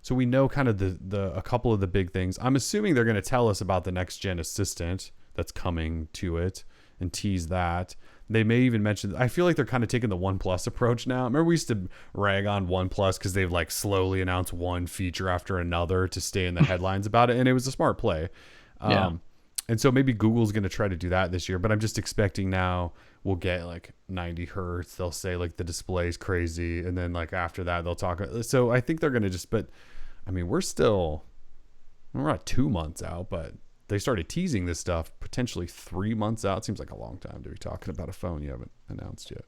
So we know kind of a couple of the big things. I'm assuming they're going to tell us about the next gen assistant that's coming to it and tease that. They may even mention, I feel like they're kind of taking the OnePlus approach now. Remember we used to rag on OnePlus because they've like slowly announced one feature after another to stay in the headlines about it. And it was a smart play. And so maybe Google's going to try to do that this year, but I'm just expecting now we'll get like 90 Hertz. They'll say like the display's crazy. And then like after that, they'll talk. So I think they're going to just, but I mean, we're not 2 months out, but they started teasing this stuff potentially 3 months out. Seems like a long time to be talking about a phone you haven't announced yet.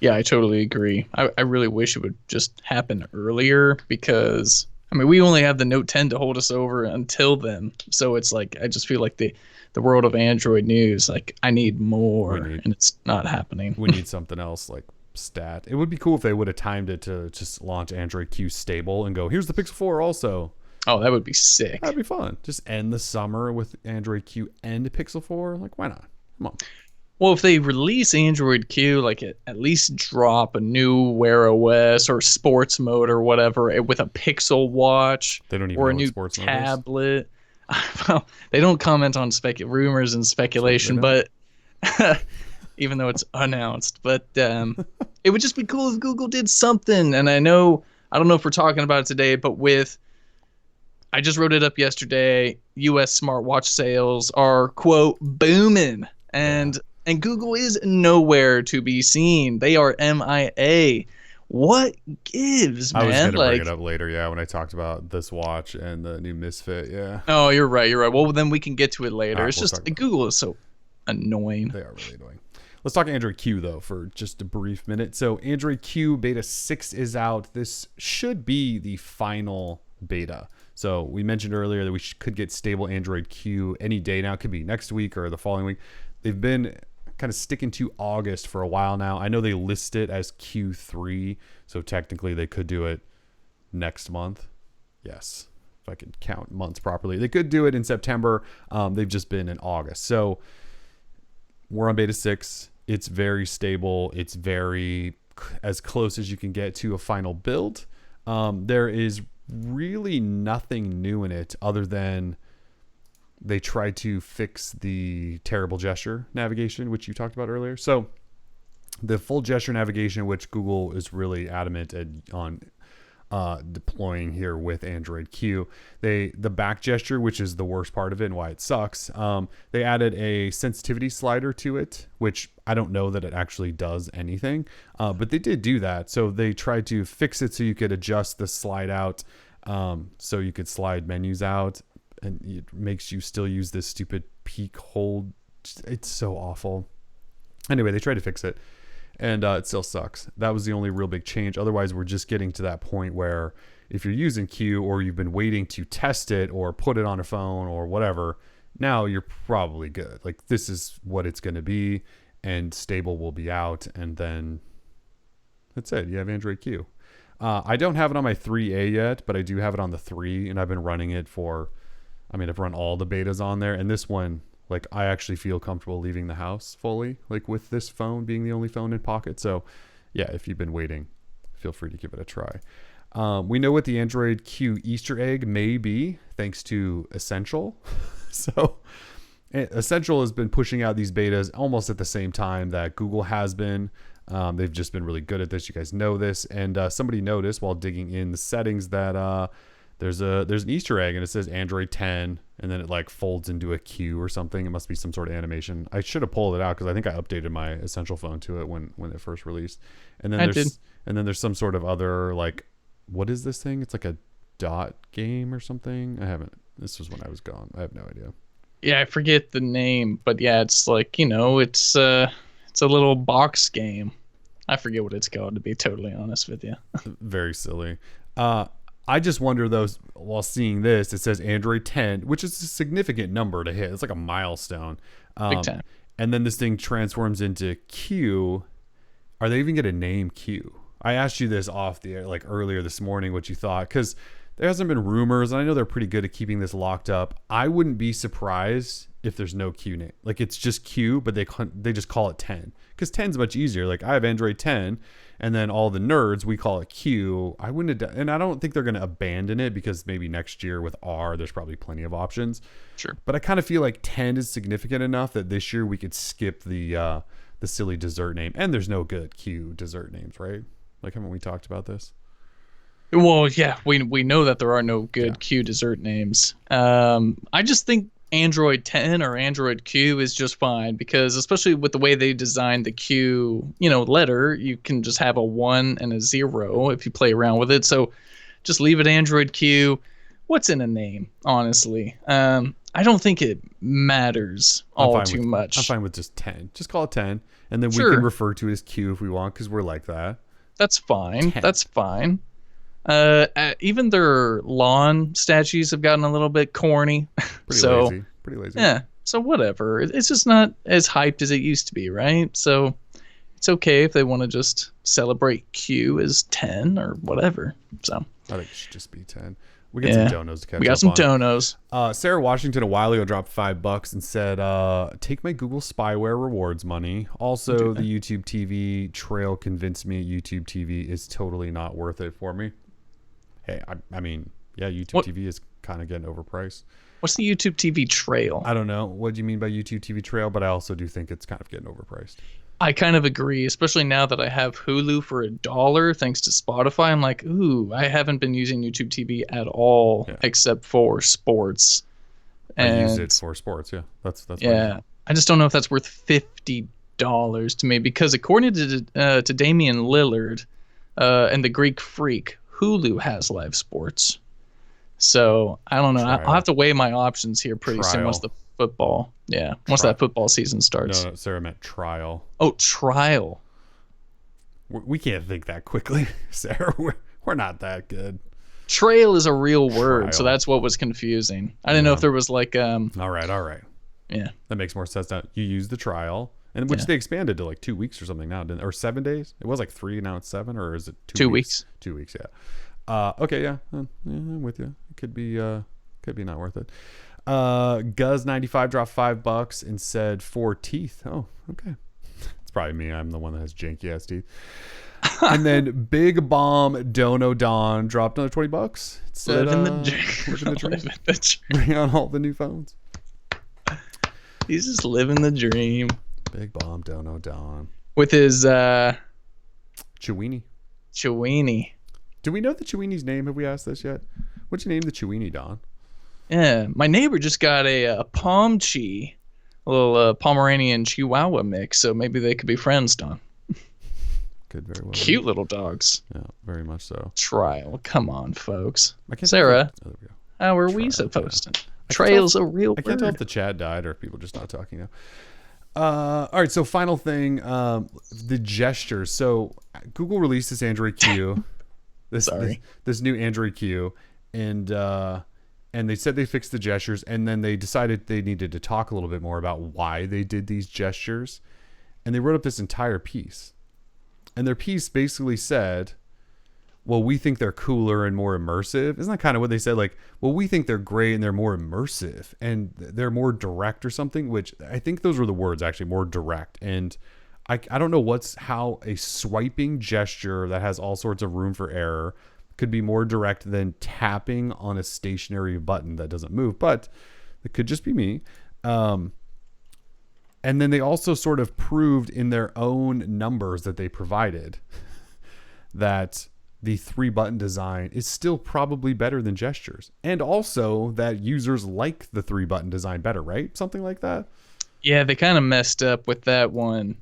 Yeah, I totally agree. I really wish it would just happen earlier because, I mean, we only have the Note 10 to hold us over until then. So it's like, I just feel like the world of Android news, like I need more and it's not happening. We need something else like stat. It would be cool if they would have timed it to just launch Android Q stable and go, here's the Pixel 4 also. Oh, that would be sick. That'd be fun. Just end the summer with Android Q and Pixel 4. Like, why not? Come on. Well, if they release Android Q, like at least drop a new Wear OS or sports mode or whatever with a Pixel Watch or a new tablet. Well, they don't comment on rumors and speculation, but even though it's announced, but it would just be cool if Google did something. And I don't know if we're talking about it today, but I just wrote it up yesterday. U.S. smartwatch sales are, quote, booming. And Google is nowhere to be seen. They are MIA. What gives, man? I was going to bring it up later, when I talked about this watch and the new Misfit, Oh, you're right. Well, then we can get to it later. It's just Google is so annoying. They are really annoying. Let's talk Android Q, though, for just a brief minute. So Android Q Beta 6 is out. This should be the final beta. So we mentioned earlier that we could get stable Android Q any day now. It could be next week or the following week. They've been kind of sticking to August for a while now. I know they list it as Q3, so technically they could do it next month. Yes, if I can count months properly. They could do it in September. They've just been in August. So we're on beta 6. It's very stable. It's very as close as you can get to a final build. There is really nothing new in it other than they tried to fix the terrible gesture navigation, which you talked about earlier. So the full gesture navigation, which Google is really adamant on deploying here with Android Q, the back gesture, which is the worst part of it and why it sucks, they added a sensitivity slider to it, which I don't know that it actually does anything, but they did do that. So they tried to fix it so you could adjust the slide out, so you could slide menus out, and it makes you still use this stupid peak hold. It's so awful. Anyway, they tried to fix it, and it still sucks. That was the only real big change. Otherwise, we're just getting to that point where if you're using Q or you've been waiting to test it or put it on a phone or whatever, now you're probably good. Like, this is what it's going to be, and stable will be out, and then that's it. You have Android Q. I don't have it on my 3A yet, but I do have it on the 3, and I've been running it for, I've run all the betas on there, and this one, like, I actually feel comfortable leaving the house fully, like, with this phone being the only phone in pocket. So yeah, if you've been waiting, feel free to give it a try. We know what the Android Q Easter egg may be, thanks to Essential. So Essential has been pushing out these betas almost at the same time that Google has been. They've just been really good at this. You guys know this. And somebody noticed while digging in the settings that there's an Easter egg, and it says Android 10, and then it like folds into a Q or something. It must be some sort of animation. I should have pulled it out because I think I updated my Essential phone to it when it first released. And then there's some sort of other, like, what is this thing? It's like a dot game or something. This was when I was gone. I have no idea. Yeah, I forget the name, but yeah, it's like, it's a little box game. I forget what it's called, to be totally honest with you. Very silly. I just wonder, though, while seeing this, it says Android 10, which is a significant number to hit. It's like a milestone. Big time. And then this thing transforms into Q. Are they even going to name Q? I asked you this off the air, like earlier this morning, what you thought, because there hasn't been rumors, and I know they're pretty good at keeping this locked up. I wouldn't be surprised if there's no Q name. Like, it's just Q, but they just call it 10. Because 10 is much easier. Like, I have Android 10, and then all the nerds, we call it Q. I wouldn't have done, and I don't think they're going to abandon it, because maybe next year with R, there's probably plenty of options. Sure. But I kind of feel like 10 is significant enough that this year we could skip the silly dessert name. And there's no good Q dessert names, right? Like, haven't we talked about this? Well, yeah, we know that there are no good Q dessert names. I just think Android 10 or Android Q is just fine, because especially with the way they designed the Q, letter, you can just have a 1 and a 0 if you play around with it. So just leave it Android Q. What's in a name, honestly? I don't think it matters too much. I'm fine with just 10. Just call it 10, and then we can refer to it as Q if we want, because we're like that. That's fine. 10. That's fine. Even their lawn statues have gotten a little bit corny. Pretty lazy. Yeah. So whatever. It's just not as hyped as it used to be, right? So it's okay if they want to just celebrate Q as 10 or whatever. So I think it should just be 10. We got some donos to catch up on. We got some donos. Sarah Washington a while ago dropped $5 and said, take my Google spyware rewards money. Also, the YouTube TV trail convinced me YouTube TV is totally not worth it for me. Hey, YouTube TV is kind of getting overpriced. What's the YouTube TV trail? I don't know. What do you mean by YouTube TV trail? But I also do think it's kind of getting overpriced. I kind of agree, especially now that I have Hulu for $1 thanks to Spotify. I'm like, ooh, I haven't been using YouTube TV at all except for sports. I use it for sports, yeah. That's yeah. I just don't know if that's worth $50 to me, because according to Damian Lillard and the Greek Freak, Hulu has live sports. So I don't know. I'll have to weigh my options here pretty soon once the football. Yeah, once that football season starts. No, Sarah meant trial. Oh, trial. We can't think that quickly, Sarah. We're not that good. Trail is a real word, so that's what was confusing. I didn't know if there was like All right. Yeah, that makes more sense now. You use the trial, and which Yeah. they expanded to like 2 weeks or something now, or 7 days. It was like 3, now it's 7, or is it 2 weeks? weeks. 2 weeks, yeah. Okay, yeah, I'm with you. It could be not worth it. Guz95 dropped $5 and said 4 teeth. Oh, okay. It's probably me. I'm the one that has janky ass teeth. And then Big Bomb Dono Don dropped another $20. It said, Living the dream. Living the dream. Bring on all the new phones. He's just living the dream. Big Bomb Dono Don. With his Chewini. Chewini. Do we know the Chewini's name? Have we asked this yet? What'd you name the Chewini, Don? Yeah, my neighbor just got a Pomchi, a little Pomeranian Chihuahua mix, so maybe they could be friends, Don. Could very well. Cute little dogs. Yeah, very much so. Trial. Come on, folks. I can't Sarah, there we go. how are Trial, we supposed to? I Trail's a real I can't tell if word. the chat died or if people are just not talking now. All right, so final thing, the gestures. So Google released this Android Q, this new Android Q, and they said they fixed the gestures, and then they decided they needed to talk a little bit more about why they did these gestures, and they wrote up this entire piece. And their piece basically said, well, we think they're cooler and more immersive. Isn't that kind of what they said? Like, well, we think they're great and they're more immersive and they're more direct or something, which I think those were the words, actually, more direct. And I don't know how a swiping gesture that has all sorts of room for error could be more direct than tapping on a stationary button that doesn't move, but it could just be me. And then they also sort of proved in their own numbers that they provided that the 3-button design is still probably better than gestures. And also that users like the 3-button design better, right? Something like that. Yeah, they kind of messed up with that one.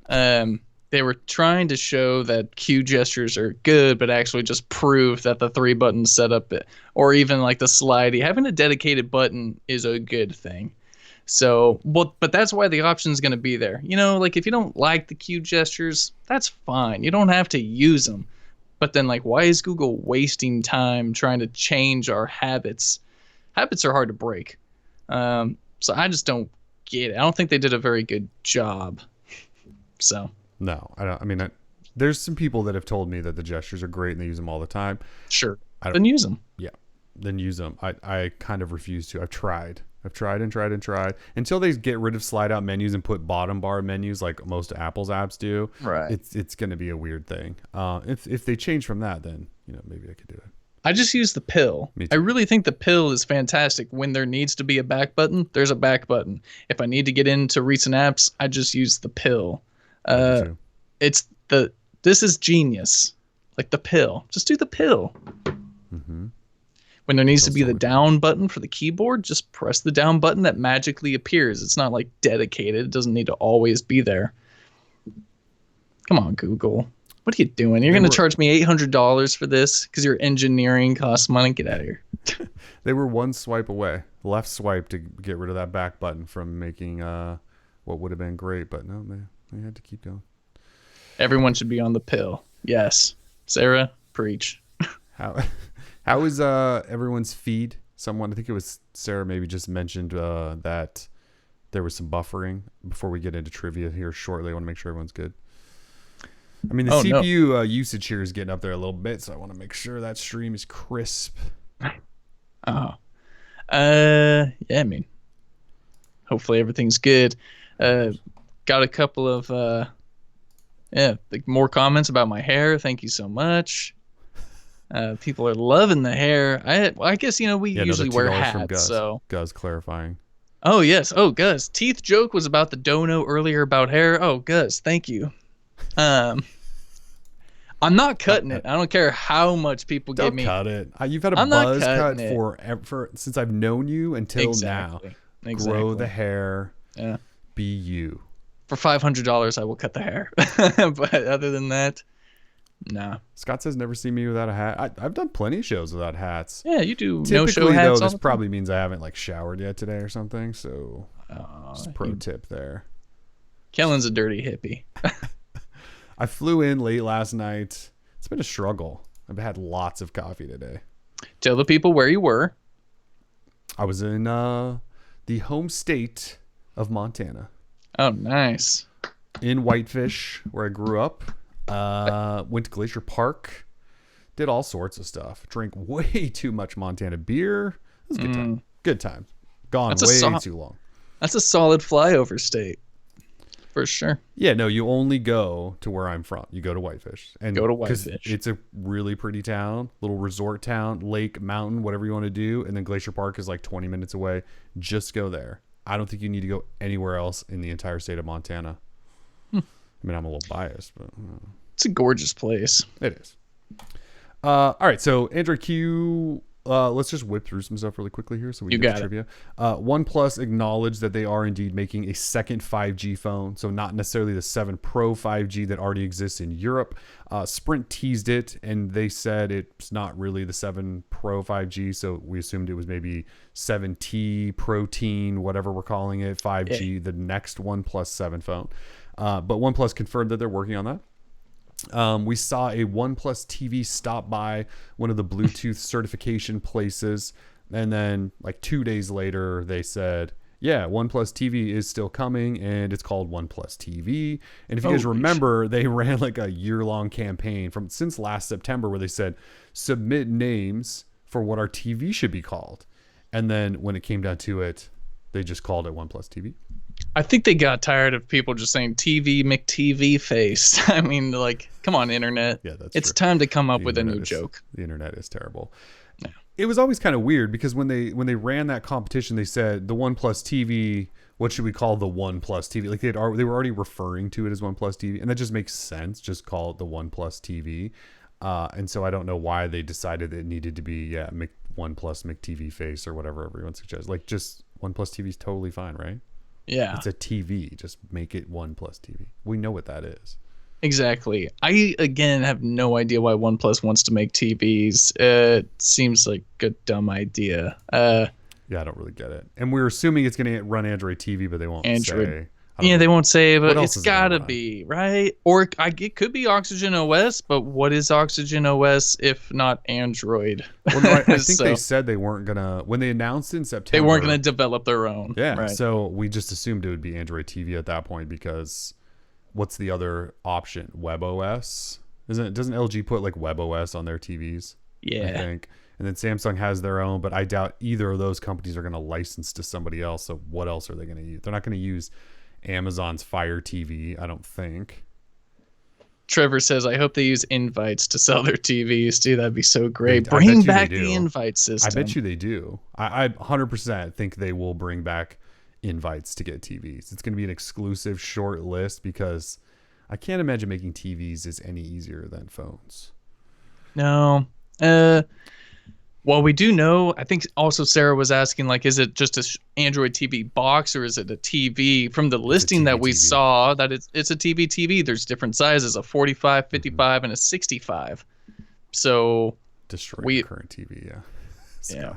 They were trying to show that Q gestures are good, but actually just prove that the 3-button setup, or even like the slidey, having a dedicated button is a good thing. So, but that's why the option is going to be there. You know, like if you don't like the Q gestures, that's fine. You don't have to use them. But then, like, why is Google wasting time trying to change our habits? Habits are hard to break. So I just don't get it. I don't think they did a very good job. So. No, I don't. I mean, there's some people that have told me that the gestures are great and they use them all the time. Sure. Then use them. Yeah. Then use them. I kind of refuse to. I've tried until they get rid of slide out menus and put bottom bar menus like most Apple's apps do. Right. It's going to be a weird thing. If they change from that, then maybe I could do it. I just use the pill. I really think the pill is fantastic. When there needs to be a back button, there's a back button. If I need to get into recent apps, I just use the pill. This is genius. Like the pill. Just do the pill. Mm-hmm. When there needs to be the down button for the keyboard, just press the down button that magically appears. It's not like dedicated. It doesn't need to always be there. Come on, Google. What are you doing? You're going to charge me $800 for this because your engineering costs money? Get out of here. They were one swipe away. Left swipe to get rid of that back button from making what would have been great. But no, they had to keep going. Everyone should be on the pill. Yes. Sarah, preach. How is everyone's feed? Someone, I think it was Sarah, maybe just mentioned that there was some buffering. Before we get into trivia here shortly, I want to make sure everyone's good. I mean, the CPU usage here is getting up there a little bit, so I want to make sure that stream is crisp. Oh. Yeah, I mean, hopefully everything's good. Got a couple of, more comments about my hair. Thank you so much. People are loving the hair. I guess, we usually wear hats. So Gus clarifying. Oh, yes. Oh, Gus. Teeth joke was about the dono earlier about hair. Oh, Gus, thank you. I'm not cutting it. I don't care how much people give me. Don't cut it. You've had a buzz cut for since I've known you until now. Exactly. Grow the hair. Yeah. Be you. For $500, I will cut the hair. But other than that, nah. Scott says never seen me without a hat. I've done plenty of shows without hats. Yeah, you do. Typically, no-show hats. Though, this probably means I haven't showered yet today or something. So, just pro tip there. Kellen's a dirty hippie. I flew in late last night. It's been a struggle. I've had lots of coffee today. Tell the people where you were. I was in the home state of Montana. Oh, nice. in Whitefish, where I grew up. Went to Glacier Park. Did all sorts of stuff. Drank way too much Montana beer. It was a good time. Good time. Gone way too long. That's a solid flyover state. For sure. Yeah, no, you only go to where I'm from. You go to Whitefish. And go to Whitefish. It's a really pretty town, little resort town, lake, mountain, whatever you want to do. And then Glacier Park is like 20 minutes away. Just go there. I don't think you need to go anywhere else in the entire state of Montana. I mean, I'm a little biased, but it's a gorgeous place. It is. All right, so Android Q. Let's just whip through some stuff really quickly here so we get the trivia. OnePlus acknowledged that they are indeed making a second 5G phone, so not necessarily the 7 Pro 5G that already exists in Europe. Sprint teased it, and they said it's not really the 7 Pro 5G, so we assumed it was maybe 7T, Protein, whatever we're calling it, 5G, the next OnePlus 7 phone. But OnePlus confirmed that they're working on that. We saw a OnePlus TV stop by one of the Bluetooth certification places, and then like 2 days later they said, yeah, OnePlus TV is still coming, and it's called OnePlus TV. And if you guys remember, they ran like a year-long campaign since last September where they said, submit names for what our TV should be called. And then when it came down to it, they just called it OnePlus TV. I think they got tired of people just saying TV McTV face. I mean, like, come on, internet. Yeah, it's true. Time to come up with a new joke. The internet is terrible. Yeah. It was always kind of weird because when they ran that competition, they said the OnePlus TV. What should we call the OnePlus TV? Like they were already referring to it as OnePlus TV, and that just makes sense. Just call it the OnePlus TV. And so I don't know why they decided it needed to be OnePlus McTV face or whatever everyone suggests. Like just OnePlus TV is totally fine, right? Yeah. It's a TV. Just make it OnePlus TV. We know what that is. Exactly. I, again, have no idea why OnePlus wants to make TVs. It seems like a dumb idea. Yeah, I don't really get it. And we're assuming it's going to run Android TV, but they won't say. Yeah, they won't say, but it's got to be, right? Or it could be Oxygen OS, but what is Oxygen OS if not Android? Well, no, I think they said they weren't going to, when they announced in September. They weren't going to develop their own. Yeah, right. So we just assumed it would be Android TV at that point because what's the other option? WebOS? Doesn't LG put like WebOS on their TVs? Yeah. I think. And then Samsung has their own, but I doubt either of those companies are going to license to somebody else. So what else are they going to use? They're not going to use Amazon's Fire TV, I don't think. Trevor says, I hope they use invites to sell their TVs, too. That'd be so great. Bring back the invite system. I bet you they do. I 100% think they will bring back invites to get TVs. It's going to be an exclusive short list because I can't imagine making TVs is any easier than phones. No. Well, we do know, I think also Sarah was asking, like, is it just a Android TV box or is it a TV? From the listing that we saw, that it's a TV. There's different sizes, a 45, 55, and a 65. So destroy the current TV, yeah. Yeah.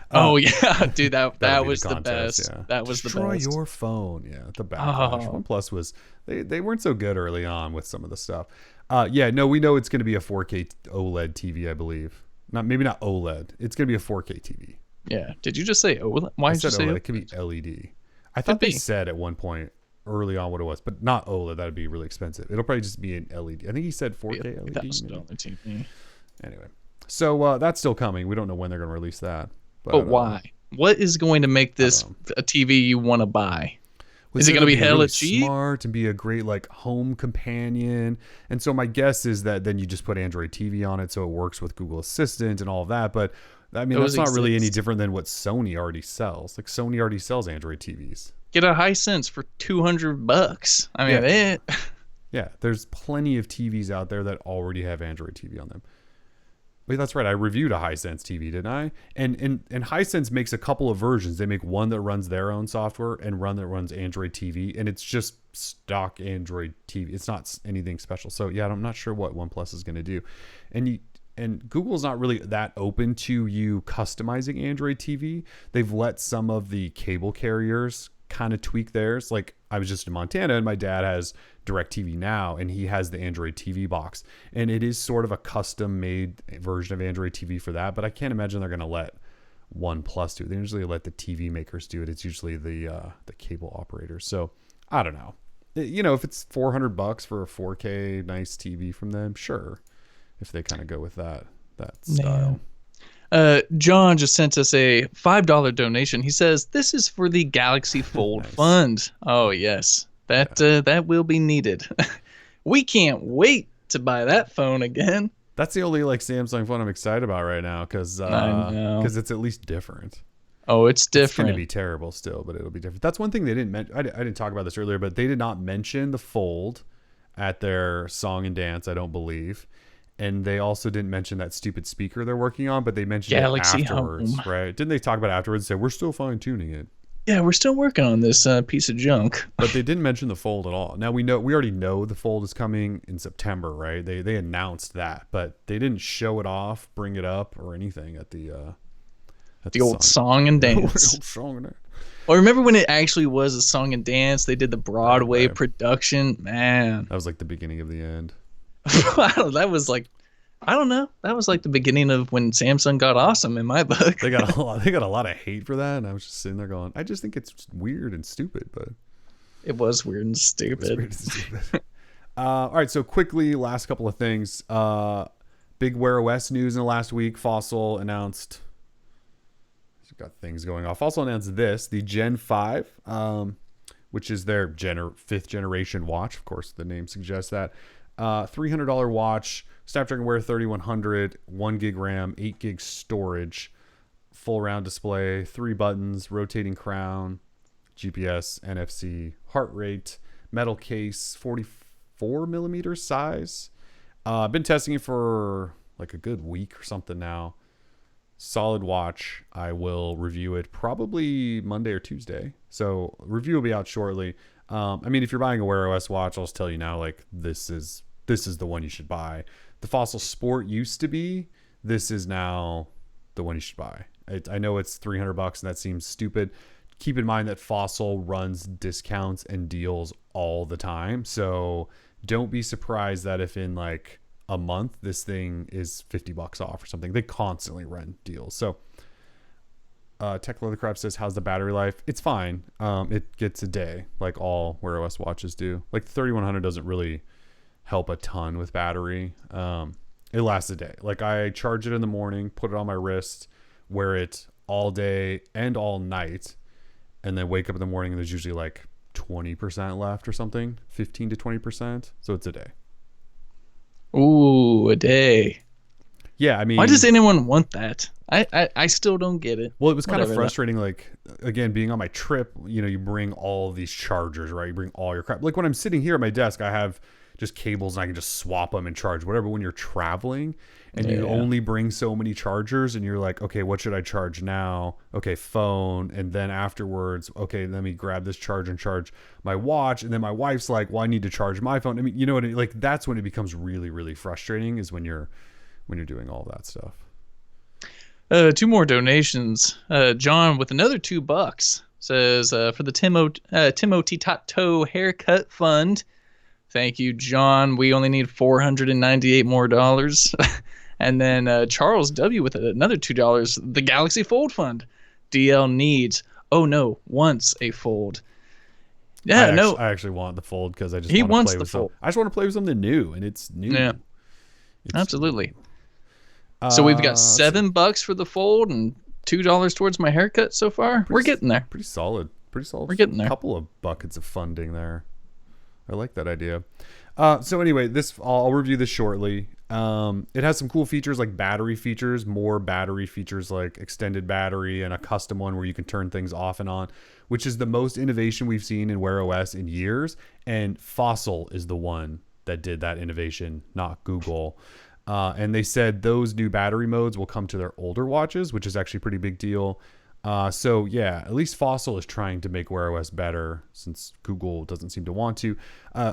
Oh, yeah, dude, that was the best. Yeah. That was Destroy the best. Destroy your phone, yeah. The backlash. OnePlus was, they weren't so good early on with some of the stuff. We know it's going to be a 4K OLED TV, I believe. Maybe not OLED. It's going to be a 4K TV. Yeah. Did you just say OLED? Why did you say OLED? It could be LED. I thought they said at one point early on what it was, but not OLED. That would be really expensive. It'll probably just be an LED. I think he said 4K LED. $1,000 TV. Anyway. So that's still coming. We don't know when they're going to release that. But why? What is going to make this a TV you want to buy? Is it going to be hella cheap? Smart and be a great like home companion. And so my guess is that then you just put Android TV on it so it works with Google Assistant and all of that. But I mean, that's not really any different than what Sony already sells. Like Sony already sells Android TVs. Get a Hisense for $200. I mean, yeah, there's plenty of TVs out there that already have Android TV on them. Wait, that's right. I reviewed a Hisense TV, didn't I? And Hisense makes a couple of versions. They make one that runs their own software and one that runs Android TV, and it's just stock Android TV. It's not anything special. So yeah, I'm not sure what OnePlus is going to do. And Google's not really that open to you customizing Android TV. They've let some of the cable carriers kind of tweak theirs. Like I was just in Montana and my dad has DirecTV Now and he has the Android TV box, and it is sort of a custom made version of Android TV for that, but I can't imagine they're going to let OnePlus do it. They usually let the TV makers do it. It's usually the cable operators. So I don't know. if it's $400 for a 4K nice TV from them, sure. If they kind of go with that style. John just sent us a $5 donation. He says this is for the Galaxy Fold Nice. Fund. Oh yes, that will be needed. We can't wait to buy that phone again. That's the only like Samsung phone I'm excited about right now because I know. it's at least different. Oh, it's It's going different. to be terrible still, but it'll be different. That's one thing they didn't mention. I didn't talk about this earlier, but they did not mention the Fold at their song and dance, I don't believe. And they also didn't mention that stupid speaker they're working on, but they mentioned Galaxy it afterwards, Home. right? Didn't they talk about it afterwards and say, we're still fine tuning it? Yeah, we're still working on this piece of junk. But they didn't mention the Fold at all. Now we already know the Fold is coming in September, right? They announced that, but they didn't show it off, bring it up, or anything at the Old song and dance. Old song and dance. Well, remember when it actually was a song and dance? They did the Broadway Right. production. Man, That was like the beginning of the end. that was like, I don't know. That was like the beginning of when Samsung got awesome in my book. They got a lot of hate for that, and I was just sitting there going, I just think it's weird and stupid, but It was weird and stupid. it's weird and stupid. All right, so quickly, last couple of things. Big Wear OS news in the last week. Fossil announced. Got things going off. Also announced the Gen 5, which is their 5th generation watch. Of course, the name suggests that. $300 watch, Snapdragon Wear 3100, 1 gig RAM, 8 gig storage, full round display, 3 buttons, rotating crown, GPS, NFC, heart rate, metal case, 44 millimeter size. I've been testing it for like a good week or something now. Solid watch. I will review it probably Monday or Tuesday. So review will be out shortly. I mean, if you're buying a Wear OS watch, I'll just tell you now, like this is the one you should buy. The Fossil Sport used to be. This is now the one you should buy. I know it's $300 and that seems stupid. Keep in mind that Fossil runs discounts and deals all the time. So don't be surprised that if in like a month this thing is $50 off or something. They constantly run deals. So Tech Leathercraft says, how's the battery life? It's fine. It gets a day like all Wear OS watches do. Like the 3100 doesn't really help a ton with battery. It lasts a day. Like I charge it in the morning, put it on my wrist, wear it all day and all night, and then wake up in the morning and there's usually like 20% left or something, 15 to 20%. So it's a day. Ooh, a day. Yeah, I mean, why does anyone want that? I still don't get it. Well, it was kind of Whatever, frustrating. Like, again, being on my trip, you bring all these chargers, right? You bring all your crap. Like when I'm sitting here at my desk, I have just cables and I can just swap them and charge whatever. When you're traveling and you only bring so many chargers and you're like, okay, what should I charge now? Okay, phone. And then afterwards, okay, let me grab this charger and charge my watch. And then my wife's like, well, I need to charge my phone. I mean, you know what? Like that's when it becomes really, really frustrating is when you're doing all that stuff. 2 more donations. John with another $2 says for the Timothy Tato haircut fund. Thank you, John. We only need $498 more dollars. And then Charles W with another $2. The Galaxy Fold Fund. DL needs. Oh no, wants a fold. Yeah, I actually want the fold because I just want to play with fold. I just want to play with something new, and it's new. Yeah, absolutely. New. So we've got $7 for the fold and $2 towards my haircut so far. We're getting there. Pretty solid. We're getting there. A couple of buckets of funding there. I like that idea. So anyway, I'll review this shortly. It has some cool features like battery features, more battery features like extended battery and a custom one where you can turn things off and on, which is the most innovation we've seen in Wear OS in years. And Fossil is the one that did that innovation, not Google. And they said those new battery modes will come to their older watches, which is actually a pretty big deal. So yeah, at least Fossil is trying to make Wear OS better since Google doesn't seem to want to.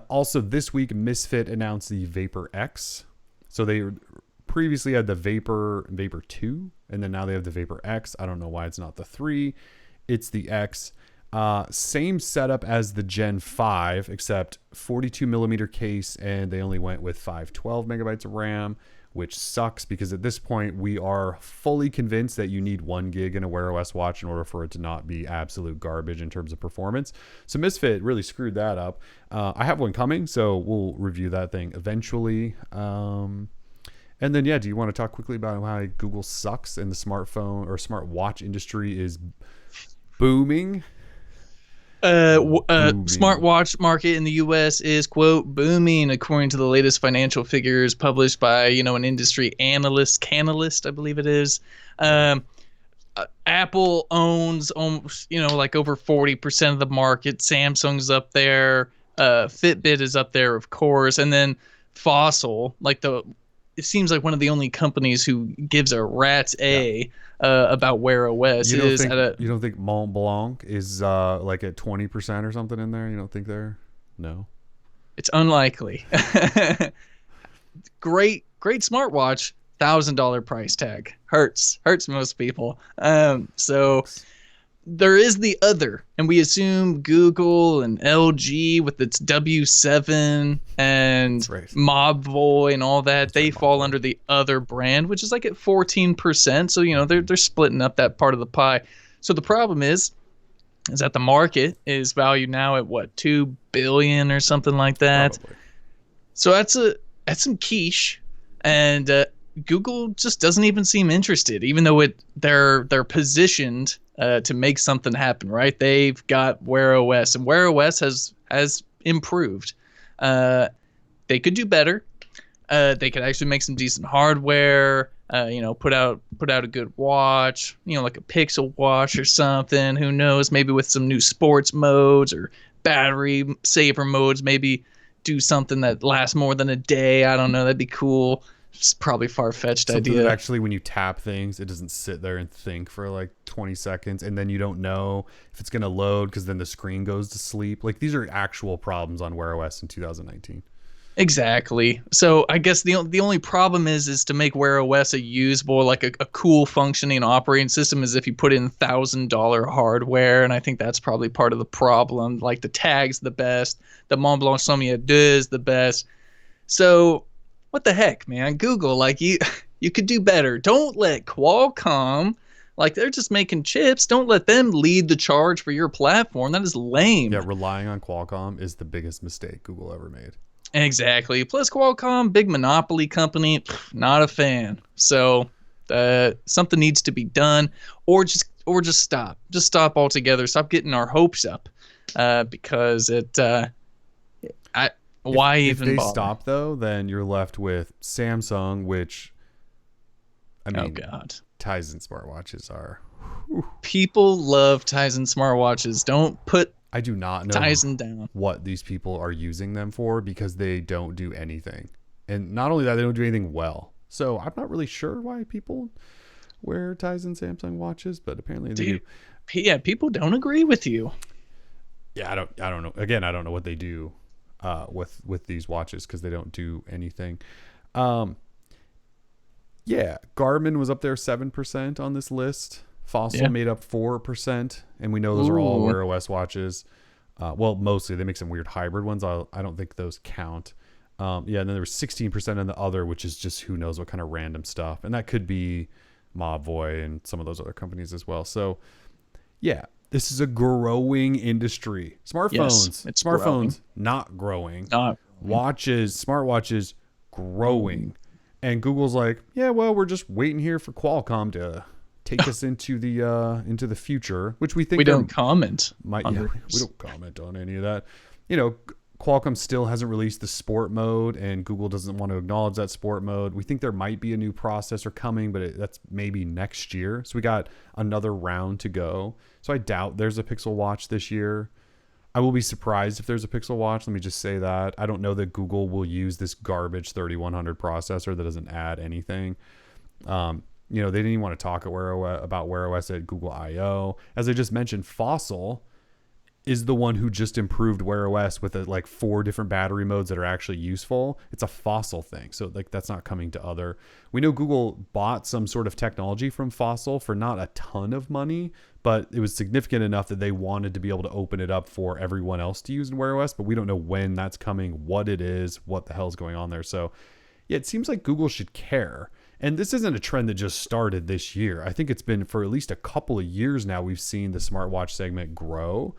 Also this week, Misfit announced the Vapor X. So they previously had the Vapor 2, and then now they have the Vapor X. I don't know why it's not the 3. It's the X. Same setup as the Gen 5, except 42 millimeter case, and they only went with 512 megabytes of RAM, which sucks because at this point we are fully convinced that you need 1 gig in a Wear OS watch in order for it to not be absolute garbage in terms of performance. So Misfit really screwed that up. I have one coming, so we'll review that thing eventually. And then, yeah, do you want to talk quickly about how Google sucks and the smartphone or smartwatch industry is booming? Smartwatch market in the U.S. is, quote, booming, according to the latest financial figures published by, an industry analyst, Canalist, I believe it is. Apple owns almost, like over 40% of the market. Samsung's up there. Fitbit is up there, of course. And then Fossil, it seems like one of the only companies who gives a rat's about Wear OS. You don't think Mont Blanc is like at 20% or something in there? You don't think they're? No. It's unlikely. Great smartwatch, $1,000 price tag. Hurts most people. So there is the other, and we assume Google and LG with its W7 and Mobvoi and all that, they fall under the other brand, which is like at 14%. So, they're splitting up that part of the pie. So the problem is that the market is valued now at what, $2 billion or something like that. Probably. So that's some quiche, and Google just doesn't even seem interested, even though they're positioned to make something happen, right? They've got Wear OS, and Wear OS has improved. They could do better. They could actually make some decent hardware. Put out a good watch. Like a Pixel watch or something. Who knows? Maybe with some new sports modes or battery saver modes. Maybe do something that lasts more than a day. I don't know. That'd be cool. It's probably far-fetched idea. That actually, when you tap things, it doesn't sit there and think for like 20 seconds, and then you don't know if it's going to load because then the screen goes to sleep. Like, these are actual problems on Wear OS in 2019. Exactly. So I guess the only problem is to make Wear OS a usable, like a cool functioning operating system, is if you put in $1,000 hardware, and I think that's probably part of the problem. Like, the tag's the best, the Mont Blanc Sommier 2 is the best. So what the heck, man? Google, like, you could do better. Don't let Qualcomm, like, they're just making chips. Don't let them lead the charge for your platform. That is lame. Yeah, relying on Qualcomm is the biggest mistake Google ever made. Exactly. Plus, Qualcomm, big monopoly company, not a fan. So something needs to be done, or just stop. Just stop altogether. Stop getting our hopes up, because why even if they bother? Stop though, then you're left with Samsung, which, I mean, oh god, Tizen smartwatches are. People love Tizen smartwatches. Don't put I do not know Tizen down. What these people are using them for, because they don't do anything, and not only that, they don't do anything well. So I'm not really sure why people wear Tizen Samsung watches, but apparently they do. Yeah, people don't agree with you. Yeah, I don't know. Again, I don't know what they do with these watches, because they don't do anything. Yeah, Garmin was up there 7% on this list. Fossil made up 4%, and we know those are all Wear OS watches. Well, mostly. They make some weird hybrid ones. I don't think those count. And then there was 16% on the other, which is just who knows what kind of random stuff, and that could be Mobvoi and some of those other companies as well. So yeah, this is a growing industry. Smartphones, yes, smartphones growing. Not growing. Watches, smartwatches growing. And Google's like, yeah, well, we're just waiting here for Qualcomm to take us into the future, which we think we don't comment. We don't comment on any of that. Qualcomm still hasn't released the sport mode, and Google doesn't want to acknowledge that sport mode. We think there might be a new processor coming, but that's maybe next year. So we got another round to go. So I doubt there's a Pixel Watch this year. I will be surprised if there's a Pixel Watch. Let me just say that. I don't know that Google will use this garbage 3100 processor that doesn't add anything. They didn't even want to talk about Wear OS at Google I/O. As I just mentioned, Fossil is the one who just improved Wear OS with like 4 different battery modes that are actually useful. It's a Fossil thing. So like that's not coming to other. We know Google bought some sort of technology from Fossil for not a ton of money, but it was significant enough that they wanted to be able to open it up for everyone else to use in Wear OS, but we don't know when that's coming, what it is, what the hell's going on there. So Yeah, it seems like Google should care. And this isn't a trend that just started this year. I think it's been for at least a couple of years now. We've seen the smartwatch segment grow.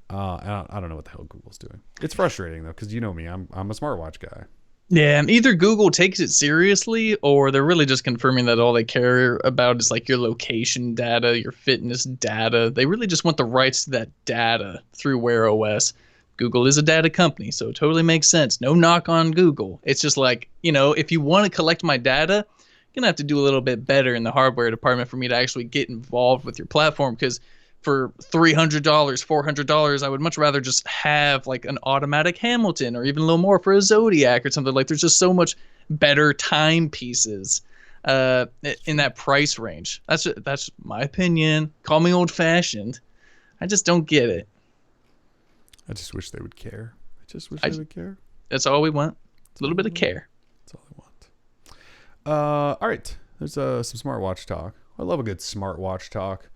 I don't know what the hell Google's doing. It's frustrating though, because you know me, I'm a smartwatch guy. Yeah, and either Google takes it seriously or they're really just confirming that all they care about is like your location data, your fitness data. They really just want the rights to that data through Wear OS. Google is a data company, so it totally makes sense. No knock on Google. It's just like, if you want to collect my data, you're going to have to do a little bit better in the hardware department for me to actually get involved with your platform, because for $300, $400, I would much rather just have like an automatic Hamilton or even a little more for a Zodiac or something. Like there's just so much better timepieces in that price range. That's my opinion. Call me old fashioned. I just don't get it. I just wish they would care. I just wish they would care. That's all we want. A little bit of care. That's all I want. All right. There's some smartwatch talk. I love a good smartwatch talk.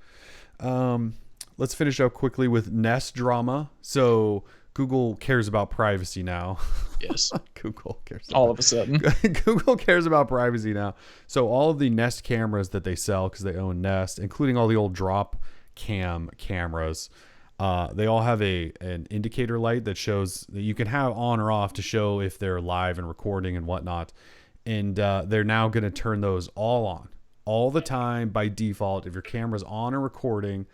Let's finish up quickly with Nest drama. So Google cares about privacy now. Yes. Google cares. All of a sudden. Google cares about privacy now. So all of the Nest cameras that they sell, because they own Nest, including all the old drop cam cameras, they all have an indicator light that shows that you can have on or off to show if they're live and recording and whatnot. And they're now going to turn those all on all the time by default. If your camera's on and recording,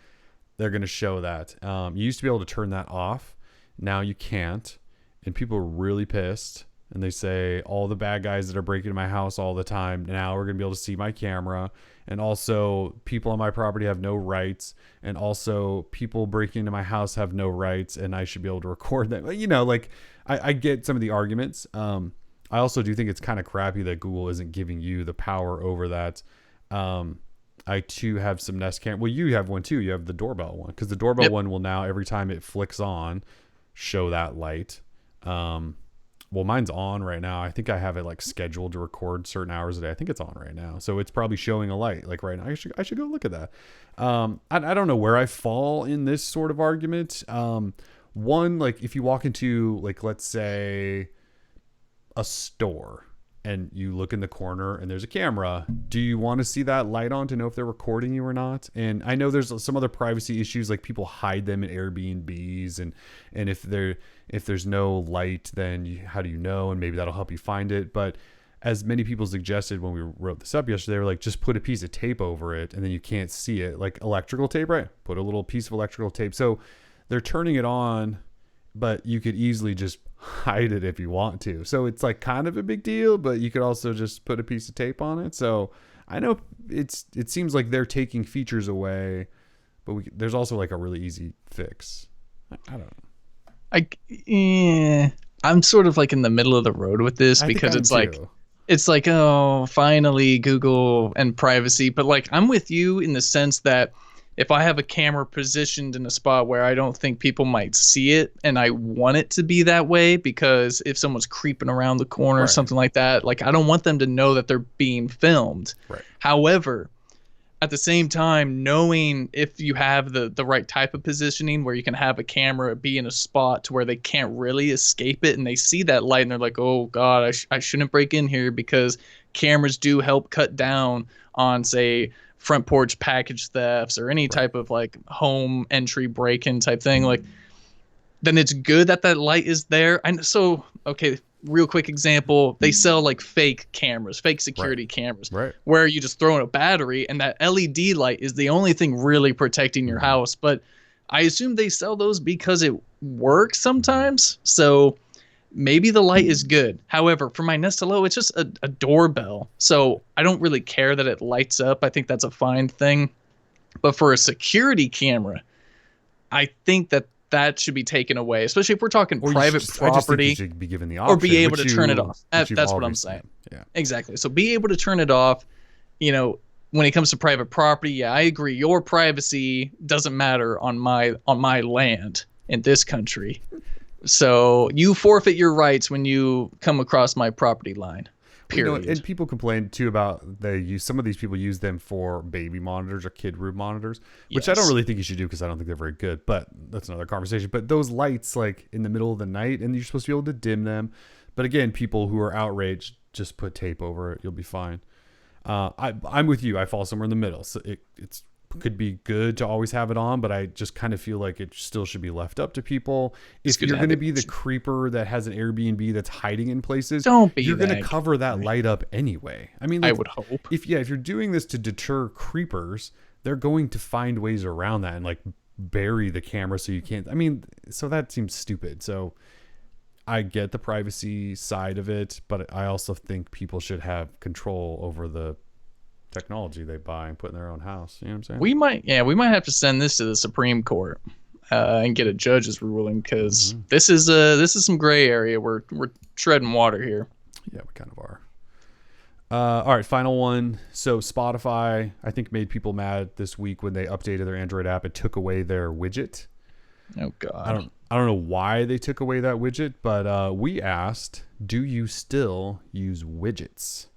they're going to show that. You used to be able to turn that off. Now you can't. And people are really pissed. And they say all the bad guys that are breaking into my house all the time, now we're going to be able to see my camera. And also people on my property have no rights. And also people breaking into my house have no rights. And I should be able to record them. I get some of the arguments. I also do think it's kind of crappy that Google isn't giving you the power over that. I too have some Nest cam. Well, you have one too. You have the doorbell one, because the doorbell one will now, every time it flicks on, show that light. Well, mine's on right now. I think I have it like scheduled to record certain hours a day. I think it's on right now, so it's probably showing a light like right now. I should go look at that. I don't know where I fall in this sort of argument. One, like if you walk into, like, let's say a store and you look in the corner and there's a camera, do you want to see that light on to know if they're recording you or not? And I know there's some other privacy issues, like people hide them in Airbnbs, and if there's no light, then how do you know? And maybe that'll help you find it. But as many people suggested when we wrote this up yesterday, they were like, just put a piece of tape over it and then you can't see it. Like electrical tape, right? Put a little piece of electrical tape. So they're turning it on, but you could easily just hide it if you want to. So it's like kind of a big deal, but you could also just put a piece of tape on it. So I know it seems like they're taking features away, but there's also like a really easy fix. I don't know. I'm sort of like in the middle of the road with this, because it's like, oh, finally Google and privacy. But like, I'm with you in the sense that if I have a camera positioned in a spot where I don't think people might see it, and I want it to be that way, because if someone's creeping around the corner or something like that, like I don't want them to know that they're being filmed. Right. However, at the same time, knowing if you have the right type of positioning where you can have a camera be in a spot to where they can't really escape it, and they see that light and they're like, oh God, I shouldn't break in here, because cameras do help cut down on, say, front porch package thefts or any type of like home entry break-in type thing. Like, then it's good that that light is there. And so, okay, real quick example, they sell like fake cameras, fake security cameras, where you just throw in a battery and that LED light is the only thing really protecting your house. But I assume they sell those because it works sometimes. So maybe the light is good. However, for my Nest Hello, it's just a doorbell. So I don't really care that it lights up. I think that's a fine thing. But for a security camera, I think that should be taken away, especially if we're talking private property. I just think you should be given the option, or be able to turn it off. That's what I'm saying. Yeah, exactly. So be able to turn it off. When it comes to private property, yeah, I agree. Your privacy doesn't matter on my land in this country. So you forfeit your rights when you come across my property line. Period. And people complain too about some of these people use them for baby monitors or kid room monitors, which I don't really think you should do, because I don't think they're very good, but that's another conversation. But those lights, like in the middle of the night, and you're supposed to be able to dim them. But again, people who are outraged just put tape over it. You'll be fine. I'm with you. I fall somewhere in the middle. So it's could be good to always have it on, but I just kind of feel like it still should be left up to people. If you're going to be the creeper that has an Airbnb that's hiding in places, you're going to cover that light up anyway. I mean, like, I would hope. If you're doing this to deter creepers, they're going to find ways around that and like bury the camera so you can't. I mean, so that seems stupid. So I get the privacy side of it, but I also think people should have control over the technology they buy and put in their own house. You know what I'm saying? We might have to send this to the Supreme Court and get a judge's ruling, because this is some gray area. We're treading water here. Yeah, we kind of are. All right, final one. So Spotify, I think, made people mad this week when they updated their Android app. It took away their widget. Oh God. I don't know why they took away that widget, but we asked, do you still use widgets?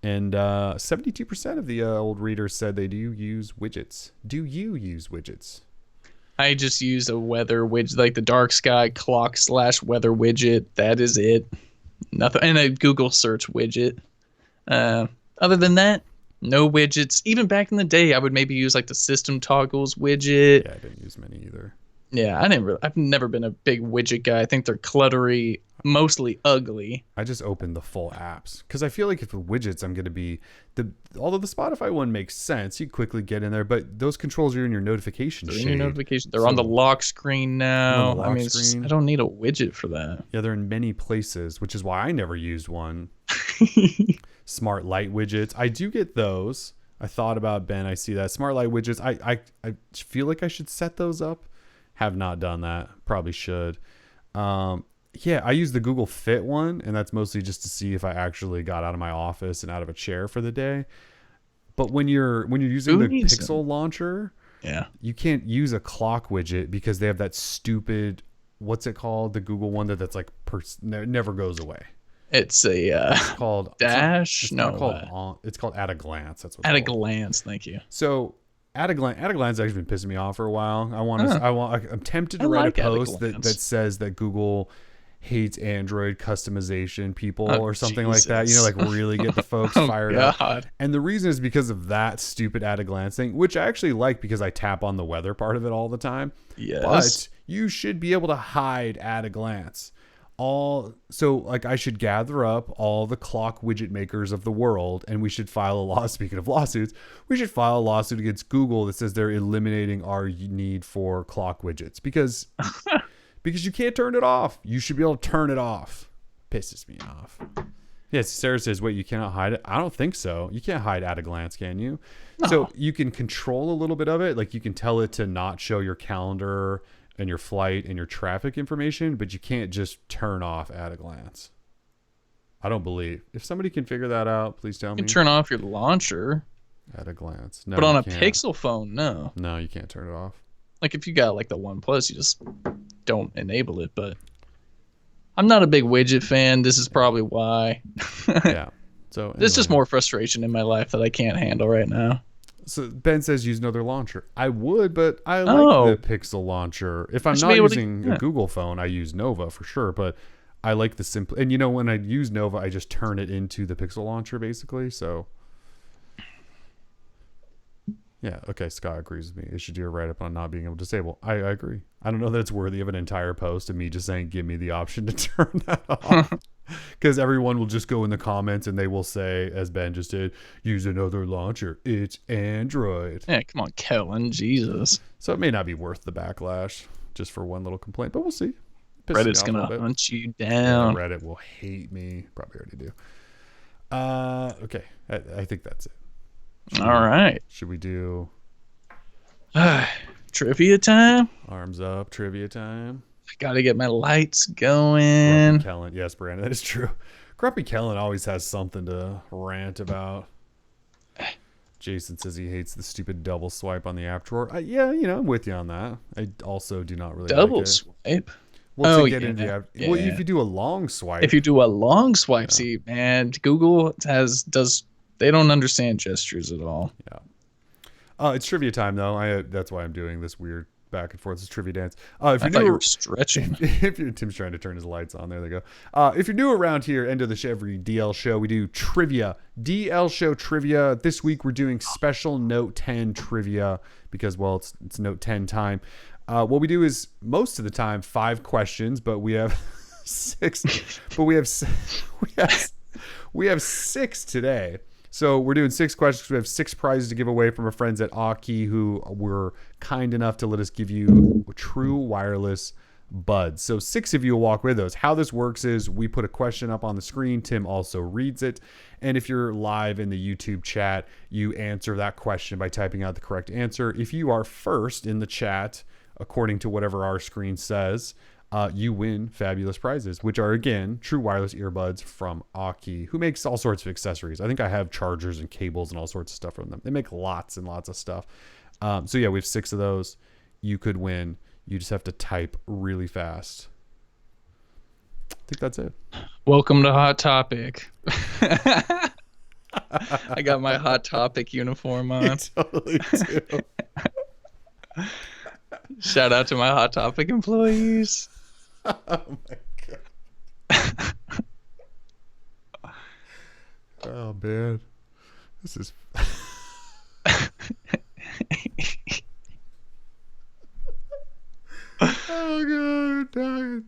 And 72% of the old readers said they do use widgets. Do you use widgets? I just use a weather widget, like the dark sky clock / weather widget. That is it. Nothing. And a Google search widget. Other than that, no widgets. Even back in the day, I would maybe use like the system toggles widget. Yeah, I didn't use many either. Yeah, I've never been a big widget guy. I think they're cluttery, mostly ugly. I just opened the full apps because I feel like if with widgets, I'm going to be although the Spotify one makes sense, you quickly get in there, but those controls are in your notification shade. In your notification. They're on the lock screen now. I don't need a widget for that. Yeah, they're in many places, which is why I never used one. Smart light widgets. I do get those. I thought about, Ben, I see that. Smart light widgets. I feel like I should set those up. Have not done that. Probably should. Yeah, I use the Google Fit one, and that's mostly just to see if I actually got out of my office and out of a chair for the day. But when you're using the Pixel launcher, yeah, you can't use a clock widget because they have that stupid, what's it called? The Google one that's like never goes away. It's called Dash. It's called At a Glance. That's what. At a Glance. Thank you. So. At a glance has actually been pissing me off for a while. I'm tempted to write a post that says that Google hates Android customization people or something like that. You know, like really get the folks fired up. And the reason is because of that stupid at a glance thing, which I actually like because I tap on the weather part of it all the time. Yes. But you should be able to hide at a glance. So like I should gather up all the clock widget makers of the world, and we should file a lawsuit. Speaking of lawsuits, we should file a lawsuit against Google that says they're eliminating our need for clock widgets because you can't turn it off. You should be able to turn it off. Pisses me off. Yes, Sarah says, wait, you cannot hide it? I don't think so. You can't hide at a glance, can you? No. So you can control a little bit of it. Like you can tell it to not show your calendar and your flight and your traffic information, but you can't just turn off at a glance. I don't believe. If somebody can figure that out, please tell me. You can turn off your launcher at a glance. No, but on a Pixel phone, no. No, you can't turn it off. Like if you got like the OnePlus, you just don't enable it. But I'm not a big widget fan. This is probably why. Yeah. So anyway. There's just more frustration in my life that I can't handle right now. So Ben says use another launcher. I would, but I like the Pixel launcher. If I'm not using a Google phone, I use Nova for sure. But I like the simple. And you know, when I use Nova, I just turn it into the Pixel launcher basically. So yeah, okay. Scott agrees with me. It should do a write up on not being able to disable. I agree. I don't know that it's worthy of an entire post of me just saying, give me the option to turn that off. Because everyone will just go in the comments and they will say, as Ben just did, use another launcher. It's Android. Yeah, come on, Kellen. Jesus. So it may not be worth the backlash just for one little complaint, but we'll see. Reddit's going to hunt you down. Yeah, Reddit will hate me. Probably already do. Okay. I think that's it. All right. Should we do trivia time? Arms up, trivia time. I gotta get my lights going. Grumpy Kellen. Yes, Brandon, that is true. Grumpy Kellen always has something to rant about. Jason says he hates the stupid double swipe on the app drawer. Yeah, you know, I'm with you on that. I also do not really double like it. Swipe? Well, to get into the app. Yeah. Well, if you do a long swipe. If you do a long swipe, see, man, Google does. They don't understand gestures at all. Yeah. It's trivia time though. That's why I'm doing this weird back and forth. It's trivia dance. If I you're thought you were stretching. if you're Tim's trying to turn his lights on, there they go. If you're new around here, end of the show, every DL show, we do trivia. DL show trivia. This week we're doing special Note 10 trivia because, well, it's Note 10 time. What we do is most of the time 5 questions, but we have 6. But we have 6 today. So we're doing 6 questions. We have 6 prizes to give away from our friends at Aki, who were kind enough to let us give you true wireless buds. So 6 of you will walk with those. How this works is we put a question up on the screen. Tim also reads it. And if you're live in the YouTube chat, you answer that question by typing out the correct answer. If you are first in the chat, according to whatever our screen says, you win fabulous prizes, which are, again, true wireless earbuds from Aki, who makes all sorts of accessories. I think I have chargers and cables and all sorts of stuff from them. They make lots and lots of stuff. So yeah, we have 6 of those. You could win. You just have to type really fast. I think that's it. Welcome to Hot Topic. I got my Hot Topic uniform on. You totally do. Shout out to my Hot Topic employees. Oh my god. Oh man. This is oh god, I'm dying.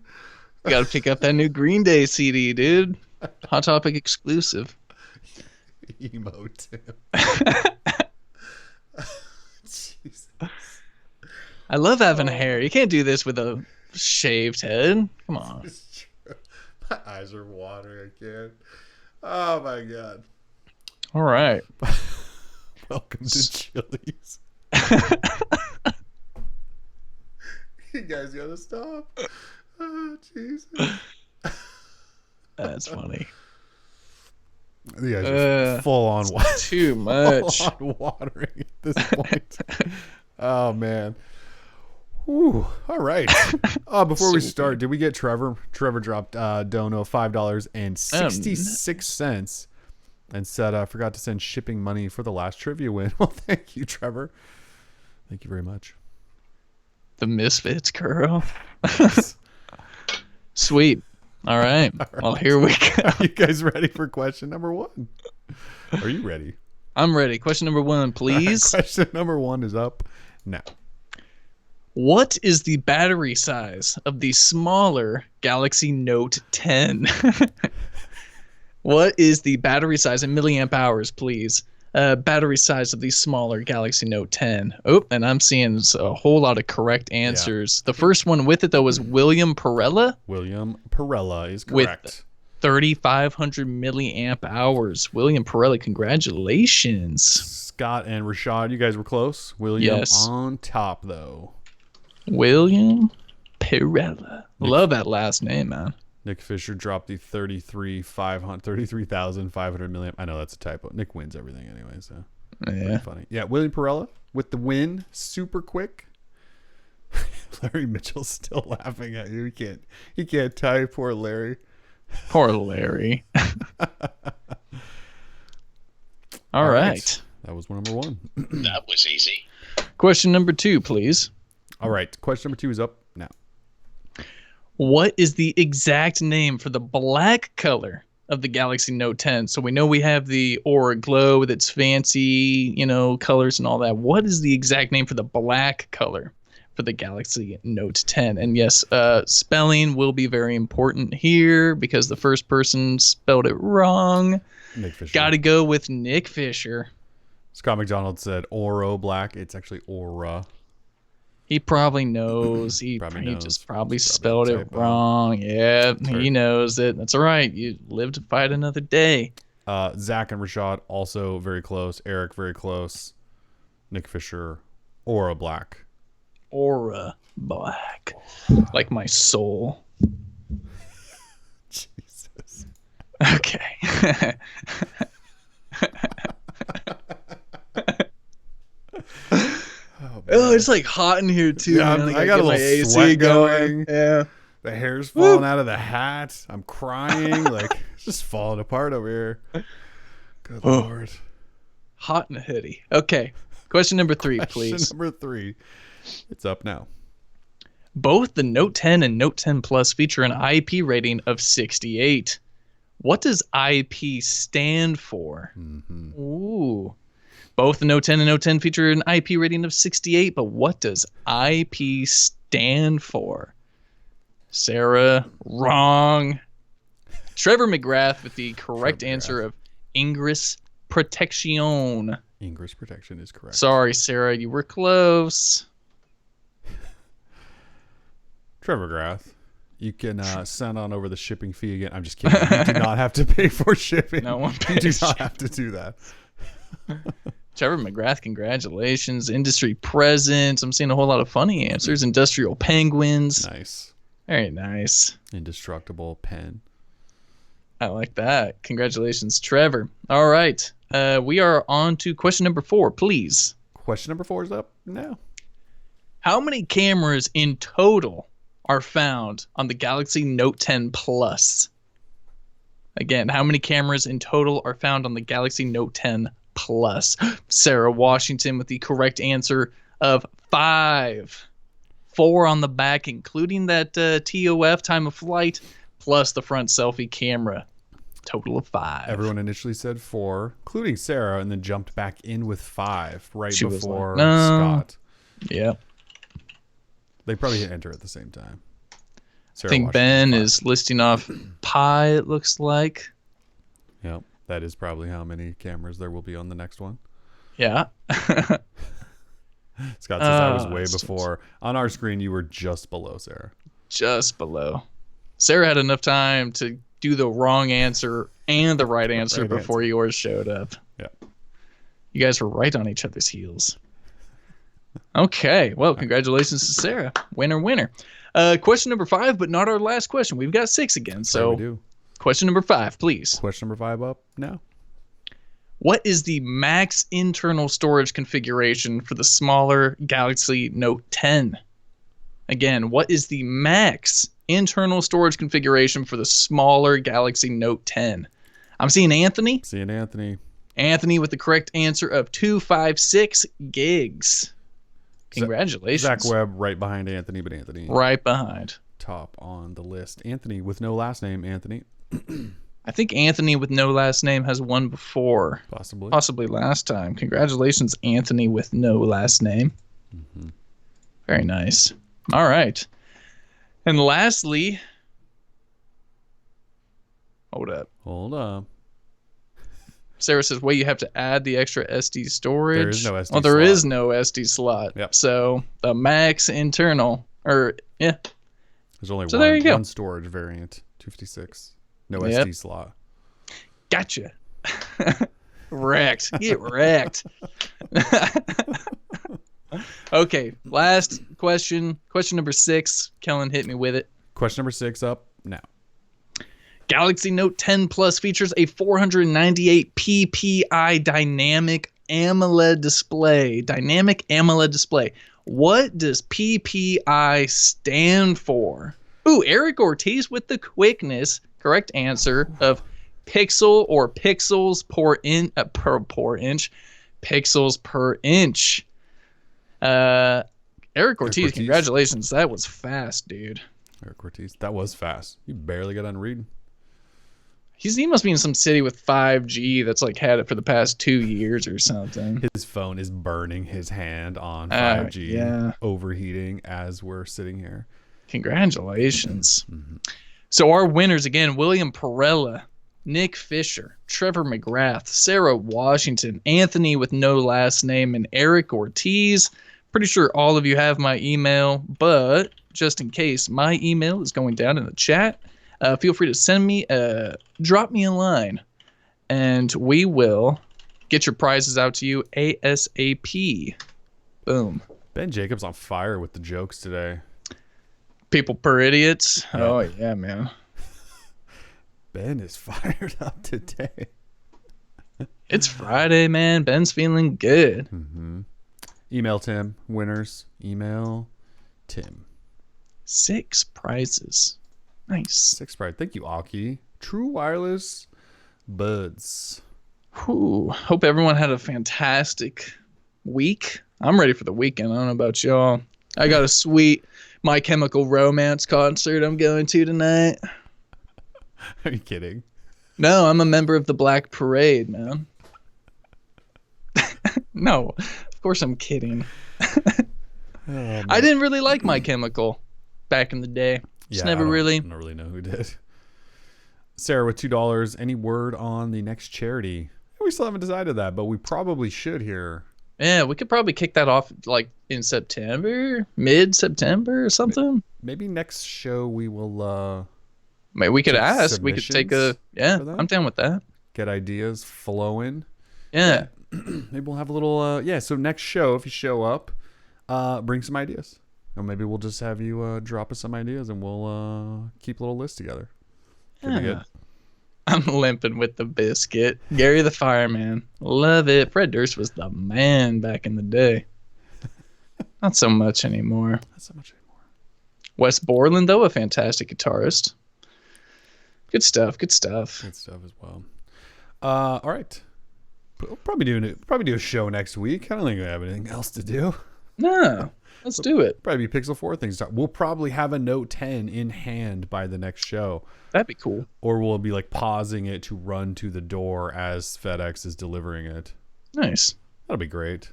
You gotta pick up that new Green Day CD, dude. Hot Topic exclusive. Emo Tim. Jesus. I love having hair. You can't do this with a shaved head. Come on. It's true. My eyes are watering. I can't. Oh my god. All right. Welcome to Chili's. You guys gotta stop. Oh Jesus. That's funny. You guys are full on watering. Too much. Full on watering at this point. Oh man. Whew. All right. Before we start, did we get Trevor? Trevor dropped Dono $5.66 and said, I forgot to send shipping money for the last trivia win. Well, thank you, Trevor. Thank you very much. The Misfits, girl. Sweet. All right. Well, here we go. Are you guys ready for question number 1? Are you ready? I'm ready. Question number 1, please. Right, question number 1 is up now. What is the battery size of the smaller Galaxy Note 10? What is the battery size in milliamp hours, please? Battery size of the smaller Galaxy Note 10. Oh, and I'm seeing a whole lot of correct answers. Yeah. The first one with it, though, was William Perella. William Perella is correct. With 3,500 milliamp hours. William Perella, congratulations. Scott and Rashad, you guys were close. William yes. On top, though. William Perella. Love that last name, man. Nick Fisher dropped the 33,500 milliamp. I know that's a typo. Nick wins everything anyway, so yeah, funny. Yeah, William Perella with the win, super quick. Larry Mitchell's still laughing at you. He can't type. Poor Larry. Poor Larry. All right. That was number 1. That was easy. Question number 2, please. All right. Question number 2 is up now. What is the exact name for the black color of the Galaxy Note 10? So we know we have the Aura Glow with its fancy, colors and all that. What is the exact name for the black color for the Galaxy Note 10? And yes, spelling will be very important here because the first person spelled it wrong. Nick Fisher. Got to go with Nick Fisher. Scott McDonald said Oro black. It's actually Aura. He probably knows. He just probably spelled it wrong. Yeah, he knows it. That's all right. You live to fight another day. Zach and Rashad also very close. Eric very close. Nick Fisher, Aura black. Aura black. Like my soul. Jesus. Okay. Oh, it's like hot in here too. Yeah, man. I got a little sweat going. Yeah. The hair's falling out of the hat. I'm crying. Like, it's just falling apart over here. Good Lord. Hot and hoodie. Okay. Question number 3, Question please. number 3. It's up now. Both the Note 10 and Note 10 Plus feature an IP rating of 68. What does IP stand for? Mm-hmm. Ooh. Both the Note 10 and Note 10 feature an IP rating of 68, but what does IP stand for? Sarah, wrong. Trevor McGrath with the correct answer of Ingress Protection. Ingress Protection is correct. Sorry, Sarah, you were close. Trevor Grath, you can send on over the shipping fee again. I'm just kidding. You do not have to pay for shipping. No one You do pays. not have to do that. Trevor McGrath, congratulations. Industry presence. I'm seeing a whole lot of funny answers. Industrial penguins. Nice. Very nice. Indestructible pen. I like that. Congratulations, Trevor. All right. We are on to question number 4, please. Question number 4 is up now. How many cameras in total are found on the Galaxy Note 10 Plus? Again, how many cameras in total are found on the Galaxy Note 10 Plus? Sarah Washington with the correct answer of 5. 4 on the back, including that TOF, time of flight, plus the front selfie camera. Total of 5. Everyone initially said 4, including Sarah, and then jumped back in with 5 right She was before like, no. Scott. Yeah. They probably hit enter at the same time. I think Ben is listing off pi, it looks like. Yep. That is probably how many cameras there will be on the next one. Yeah. Scott says I was way before. On our screen, you were just below Sarah. Just below. Sarah had enough time to do the wrong answer and the right answer before yours showed up. Yeah. You guys were right on each other's heels. Okay. Well, congratulations to Sarah. Winner, winner. Question number 5, but not our last question. We've got 6 again. So we do. Question number 5, please. Question number 5 up now. What is the max internal storage configuration for the smaller Galaxy Note 10? Again, what is the max internal storage configuration for the smaller Galaxy Note 10? I'm seeing Anthony. Seeing Anthony. Anthony with the correct answer of 256 gigs. Congratulations. Zach Webb right behind Anthony, but Anthony right behind. Top on the list. Anthony with no last name, Anthony. I think Anthony with no last name has won before. Possibly last time. Congratulations, Anthony with no last name. Mm-hmm. Very nice. All right. And lastly, hold up. Sarah says, well, you have to add the extra SD storage. There is no SD slot. There is no SD slot. Yep. So the max internal, yeah. There's only one storage variant, 256. No SD slot. Gotcha. Wrecked. Get wrecked. Okay, last question. Question number 6. Kellen, hit me with it. Question number 6 up now. Galaxy Note 10 Plus features a 498 ppi dynamic AMOLED display. Dynamic AMOLED display. What does PPI stand for? Ooh, Eric Ortiz with the quickness. Correct answer of pixel or pixels per inch. Pixels per inch. Eric Ortiz, congratulations. That was fast, dude. Eric Ortiz, that was fast. You barely got done reading. He must be in some city with 5G that's like had it for the past 2 years or something. His phone is burning his hand on 5G, overheating as we're sitting here. Congratulations. Mm-hmm. So our winners again, William Perella, Nick Fisher, Trevor McGrath, Sarah Washington, Anthony with no last name, and Eric Ortiz. Pretty sure all of you have my email, but just in case, my email is going down in the chat. Feel free to send me, drop me a line, and we will get your prizes out to you ASAP. Boom. Ben Jacobs on fire with the jokes today. People per idiots. Yeah. Oh, yeah, man. Ben is fired up today. It's Friday, man. Ben's feeling good. Mm-hmm. Email Tim. Winners. Email Tim. 6 prizes. Nice. 6 prizes. Thank you, Aki. True wireless buds. Whew. Hope everyone had a fantastic week. I'm ready for the weekend. I don't know about y'all. I got a sweet My Chemical Romance concert I'm going to tonight. Are you kidding? No, I'm a member of the Black Parade, man. No, of course I'm kidding. Oh, I man. didn't really like My Chemical back in the day. Just Yeah, never I really. don't really know who did. Sarah with $2. Any word on the next charity? We still haven't decided that, but we probably should here. Yeah, we could probably kick that off like in September, mid-September or something. Maybe next show we will Maybe we could take ask. We could take a. submissions Yeah, for that. I'm down with that. Get ideas flowing. Yeah. Maybe we'll have a little so next show, if you show up, bring some ideas. Or maybe we'll just have you drop us some ideas and we'll keep a little list together. Could be good. I'm limping with the biscuit. Gary the Fireman. Love it. Fred Durst was the man back in the day. Not so much anymore. Not so much anymore. Wes Borland, though, a fantastic guitarist. Good stuff. Good stuff. Good stuff as well. All right. We'll probably do a show next week. I don't think we have anything else to do. No, let's do it. Probably be Pixel 4 things to talk. We'll probably have a Note 10 in hand by the next show. That'd be cool. Or we'll be like pausing it to run to the door as FedEx is delivering it. Nice. That'll be great.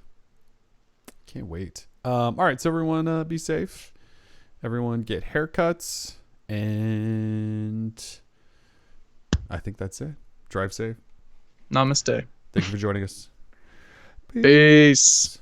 Can't wait. All right, so everyone be safe. Everyone get haircuts. And I think that's it. Drive safe. Namaste. Thank you for joining us. Peace.